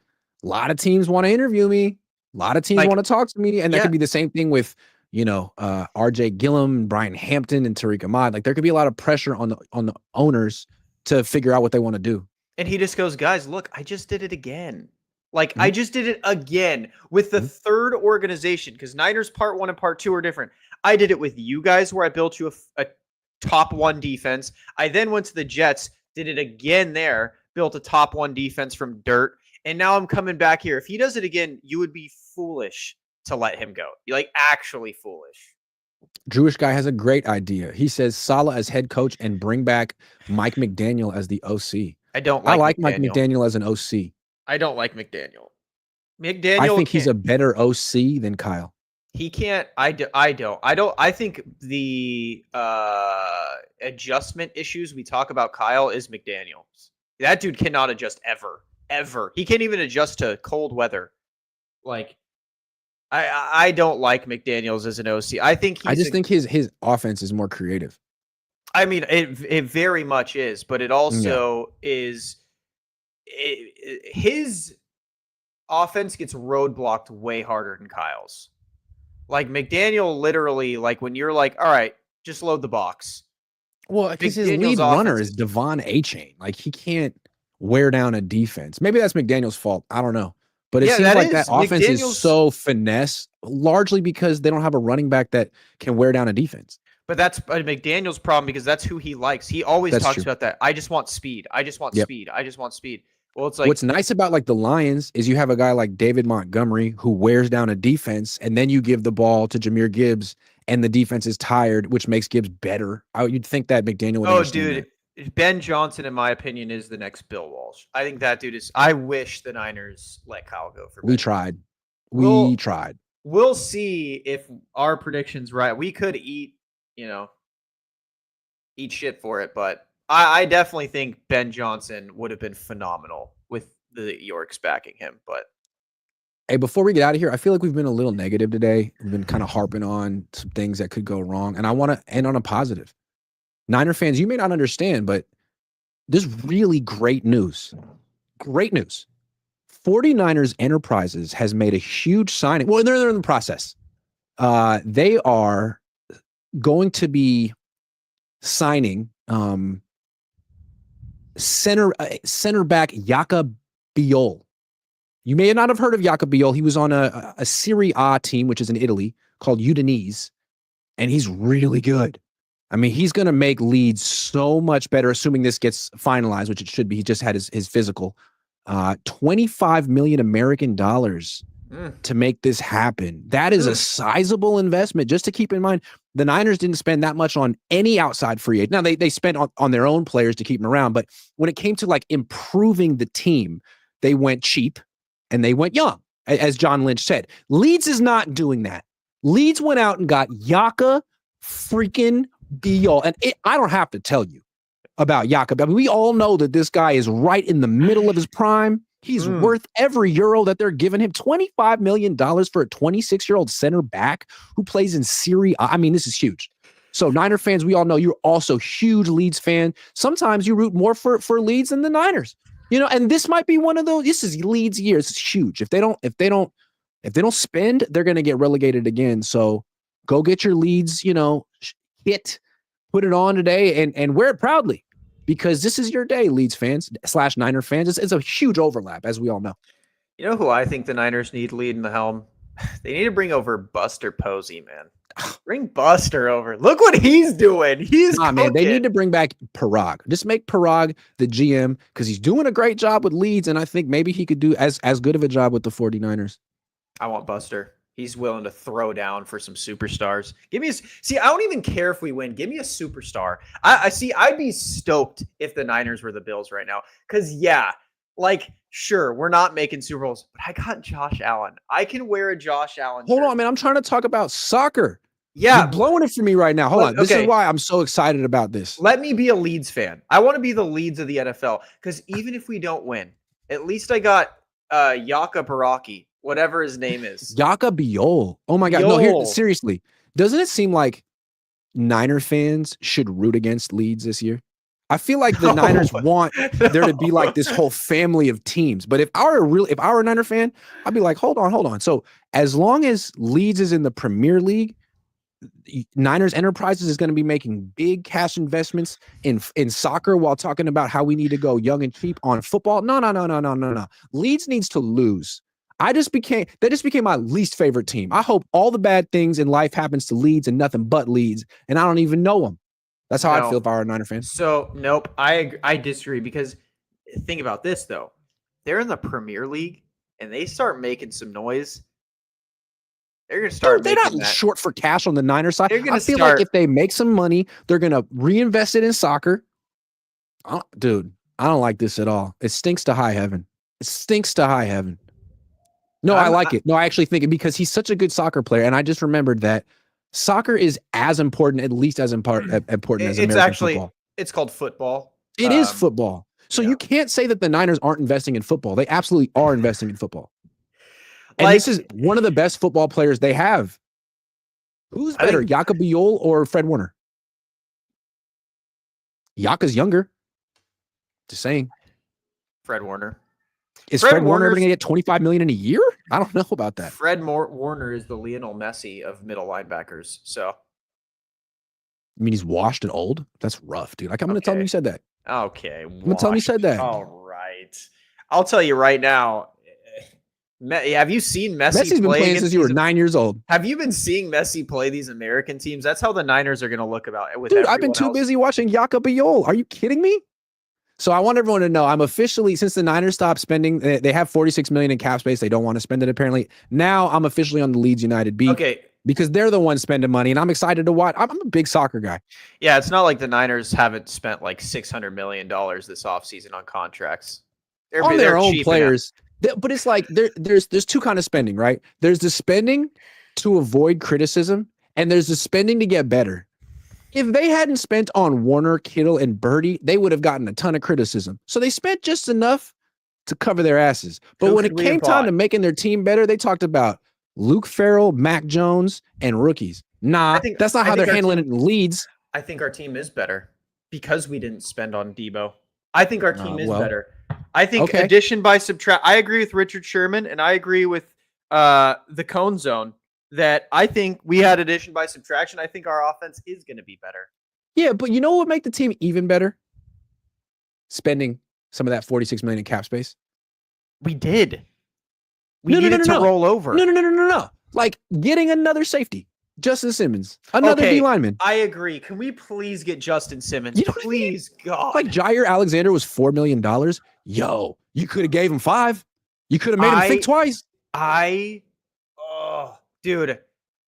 a lot of teams want to interview me. A lot of teams Like, want to talk to me. And that yeah. could be the same thing with, RJ Gillum, Brian Hampton, and Tariq Ahmad. Like, there could be a lot of pressure on the owners to figure out what they want to do. And he just goes, guys, look, I just did it again. Like, I Mhm. just did it again with the Mhm. third organization because Niners part 1 and part 2 are different. I did it with you guys where I built you a top 1 defense. I then went to the Jets, did it again there, built a top 1 defense from dirt. And now I'm coming back here. If he does it again, you would be foolish to let him go. You're like actually foolish. Jewish guy has a great idea. He says Salah as head coach and bring back Mike McDaniel as the OC. I don't I like like Mike McDaniel. McDaniel as an OC. I don't like McDaniel. I McDaniel think he's can't. a better OC than Kyle. He can't. I don't. I think the adjustment issues we talk about Kyle is McDaniels. That dude cannot adjust ever. He can't even adjust to cold weather. Like I don't like McDaniels as an OC. I think I just think his offense is more creative. I mean, it very much is, but it also is. His offense gets roadblocked way harder than Kyle's. Like McDaniel literally, like when you're like, all right, just load the box. Well, because his McDaniel's lead runner offense is Devon A-Chain. Like he can't wear down a defense. Maybe that's McDaniel's fault. I don't know. But it Yeah, seems that like that is offense is McDaniel's. so finesse, largely because they don't have a running back that can wear down a defense. But that's McDaniel's problem because that's who he likes. He always That's talks true. about that. I just want speed. I just want Yep. speed. I just want speed. Well, it's like, What's nice about like the Lions is you have a guy like David Montgomery who wears down a defense, and then you give the ball to Jahmyr Gibbs, and the defense is tired, which makes Gibbs better. You'd think that McDaniel would oh, understand dude, that. Ben Johnson, in my opinion, is the next Bill Walsh. I think that dude is. I wish the Niners let Kyle go for. We Ben. tried. We'll We tried. we'll see if our prediction's right. We could eat shit for it, but I definitely think Ben Johnson would have been phenomenal with the Yorks backing him. But Hey, before we get out of here, I feel like we've been a little negative today. We've been kind of harping on some things that could go wrong, and I want to end on a positive. Niner fans, you may not understand, but there's really great news. Great news. 49ers Enterprises has made a huge signing. Well, they're in the process. They are going to be signing center back Jakob Biol. You may not have heard of Jakob Biol. He was on a Serie A team, which is in Italy, called Udinese, and he's really good. I mean, he's going to make Leeds so much better, assuming this gets finalized, which it should be. He just had his physical. 25 million American dollars to make this happen. That is a sizable investment. Just to keep in mind, the Niners didn't spend that much on any outside free agent. Now they spent on their own players to keep them around, but when it came to like improving the team, they went cheap and they went young, as John Lynch said. Leeds is not doing that. Leeds went out and got Yaka freaking Biol. And I don't have to tell you about Jakob. I mean, we all know that this guy is right in the middle of his prime. He's worth every euro that they're giving him. $25 million for a 26-year-old center back who plays in Serie A. I mean, this is huge. So Niner fans, we all know you're also huge Leeds fan. Sometimes you root more for Leeds than the Niners. And this might be one of those. This is Leeds' year. It's huge. If they don't spend, they're going to get relegated again. So go get your Leeds, hit, put it on today and wear it proudly. Because this is your day, Leeds fans / Niner fans. It's a huge overlap, as we all know. You know who I think the Niners need leading the helm? They need to bring over Buster Posey, man. Bring Buster over. Look what he's doing. Man, they need to bring back Parag. Just make Parag the GM because he's doing a great job with Leeds, and I think maybe he could do as good of a job with the 49ers. I want Buster. He's willing to throw down for some superstars. Give me see, I don't even care if we win. Give me a superstar. I see. I'd be stoked if the Niners were the Bills right now. Because, sure, we're not making Super Bowls, but I got Josh Allen. I can wear a Josh Allen Hold shirt. on, man. I'm trying to talk about soccer. Yeah. You're blowing it for me right now. Hold on. This is why I'm so excited about this. Let me be a Leeds fan. I want to be the Leeds of the NFL. Because even if we don't win, at least I got Yaka Baraki. whatever his name is. Yaka Biol. Oh my God. No, here, seriously. Doesn't it seem like Niner fans should root against Leeds this year? I feel like the Niners want there to be like this whole family of teams. But if I were a Niner fan, I'd be like, hold on. So as long as Leeds is in the Premier League, Niners Enterprises is going to be making big cash investments in soccer while talking about how we need to go young and cheap on football. No. Leeds needs to lose. They just became my least favorite team. I hope all the bad things in life happens to Leeds and nothing but Leeds, and I don't even know them. That's how I'd feel if I were a Niner fan. So nope, I disagree, because think about this though. They're in the Premier League and they start making some noise. They're going to start. They're not short for cash on the Niners side. I feel like if they make some money, they're going to reinvest it in soccer. Dude, I don't like this at all. It stinks to high heaven. No, I like it. No, I actually think it, because he's such a good soccer player. And I just remembered that soccer is as important, at least as important as American football. It's called football. It is football. So you can't say that the Niners aren't investing in football. They absolutely are investing in football. And this is one of the best football players they have. Who's better, Yaka Biol or Fred Warner? Yaka's younger. Just saying. Fred Warner. Is Fred Warner going to get $25 million in a year? I don't know about that. Warner is the Lionel Messi of middle linebackers. So, I mean, he's washed and old. That's rough, dude. Like, I'm going to tell him you said that. Okay. I'm going to tell him you said that. All right. I'll tell you right now. Have you seen Messi? Messi's been playing since you were 9 years old. Have you been seeing Messi play these American teams? That's how the Niners are going to look about it. Dude, I've been too busy watching Yaka Biol. Are you kidding me? So I want everyone to know I'm officially, since the Niners stopped spending, they have $46 million in cap space. They don't want to spend it apparently. Now I'm officially on the Leeds United beat. Okay. Because they're the ones spending money, and I'm excited to watch. I'm a big soccer guy. Yeah, it's not like the Niners haven't spent like $600 million this offseason on contracts. On their own players. But it's like there's two kinds of spending, right? There's the spending to avoid criticism, and there's the spending to get better. If they hadn't spent on Warner, Kittle, and Birdie, they would have gotten a ton of criticism. So they spent just enough to cover their asses. But when it came time to making their team better, they talked about Luke Farrell, Mac Jones, and rookies. Nah, that's not how they're handling it in Leeds. I think our team is better because we didn't spend on Debo. I think our team is better. I think addition by subtract. I agree with Richard Sherman, and I agree with the Cohn Zone that I think we had addition by subtraction. I think our offense is going to be better. Yeah, but you know what would make the team even better? Spending some of that $46 million in cap space. We did. We needed to roll over. No. Like getting another safety. Justin Simmons. Another D lineman. I agree. Can we please get Justin Simmons? Please, God. Like Jair Alexander was $4 million. Yo, you could have gave him $5 million. You could have made him think twice. Dude,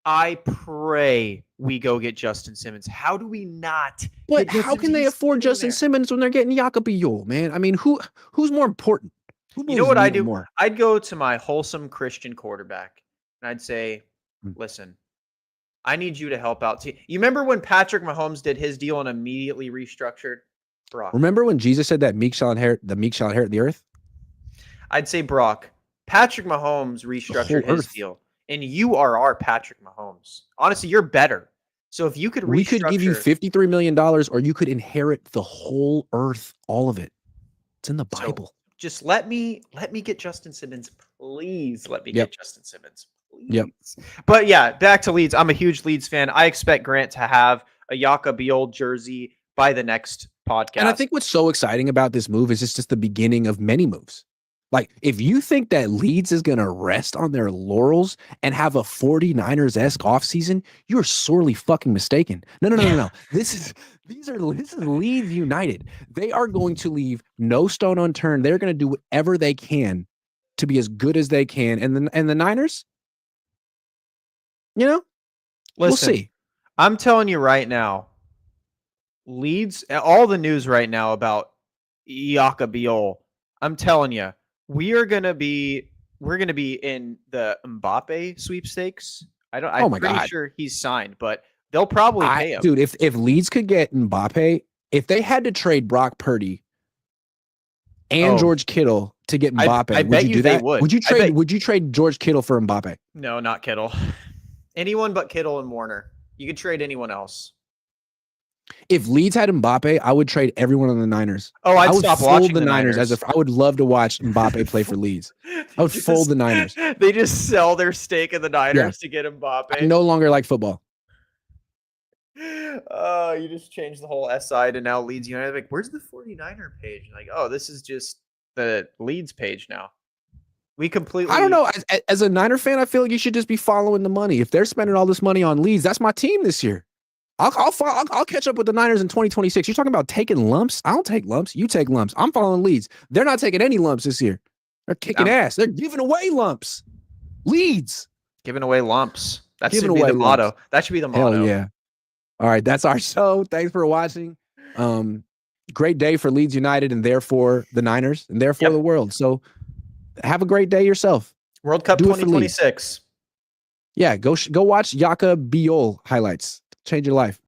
I pray we go get Justin Simmons. How do we not? But how can they afford Justin Simmons when they're getting Yaka Biol, man? I mean, who's more important? You know what I do? More? I'd go to my wholesome Christian quarterback, and I'd say, listen, I need you to help out. You remember when Patrick Mahomes did his deal and immediately restructured? Brock. Remember when Jesus said that the meek shall inherit the earth? I'd say, Brock, Patrick Mahomes restructured his deal, and you are our Patrick Mahomes. Honestly, you're better. So if you could restructure, we could give you $53 million, or you could inherit the whole earth, all of it. It's in the Bible. So just let me get Justin Simmons, please. Let me get Justin Simmons, please. Yep. But yeah, back to Leeds. I'm a huge Leeds fan. I expect Grant to have a Yaka Biol jersey by the next podcast. And I think what's so exciting about this move is it's just the beginning of many moves. Like, if you think that Leeds is going to rest on their laurels and have a 49ers-esque offseason, you're sorely fucking mistaken. No. This is Leeds United. They are going to leave no stone unturned. They're going to do whatever they can to be as good as they can. And the Niners, listen, we'll see. I'm telling you right now, Leeds, all the news right now about Yaka Biol, I'm telling you, we're gonna be in the Mbappe sweepstakes. I'm pretty sure he's signed, but they'll probably pay him. Dude, if Leeds could get Mbappe, if they had to trade Brock Purdy, and Oh. George Kittle to get Mbappe. I would bet you you do they that? would. Would you I bet- trade? Would you trade George Kittle for Mbappe? No, not Kittle. Anyone but Kittle and Warner. You could trade anyone else. If Leeds had Mbappe, I would trade everyone on the Niners. Oh, I I'd would stop fold watching the Niners as if I would love to watch Mbappe play for Leeds. I would fold the Niners. They just sell their stake in the Niners Yeah. to get Mbappe. I no longer like football. Oh, you just changed the whole SI to now Leeds United. Like, where's the 49er page? Like, oh, this is just the Leeds page now. We completely. I don't know. As a Niner fan, I feel like you should just be following the money. If they're spending all this money on Leeds, that's my team this year. I'll catch up with the Niners in 2026. You're talking about taking lumps? I don't take lumps. You take lumps. I'm following Leeds. They're not taking any lumps this year. They're kicking ass. They're giving away lumps. Leeds. Giving away lumps. That should Giving be away the motto. lumps. That should be the motto. Hell yeah. All right, that's our show. Thanks for watching. Great day for Leeds United and therefore the Niners and therefore the world. So have a great day yourself. World Cup 2026. Yeah, go watch Yaka Biol highlights. Change your life.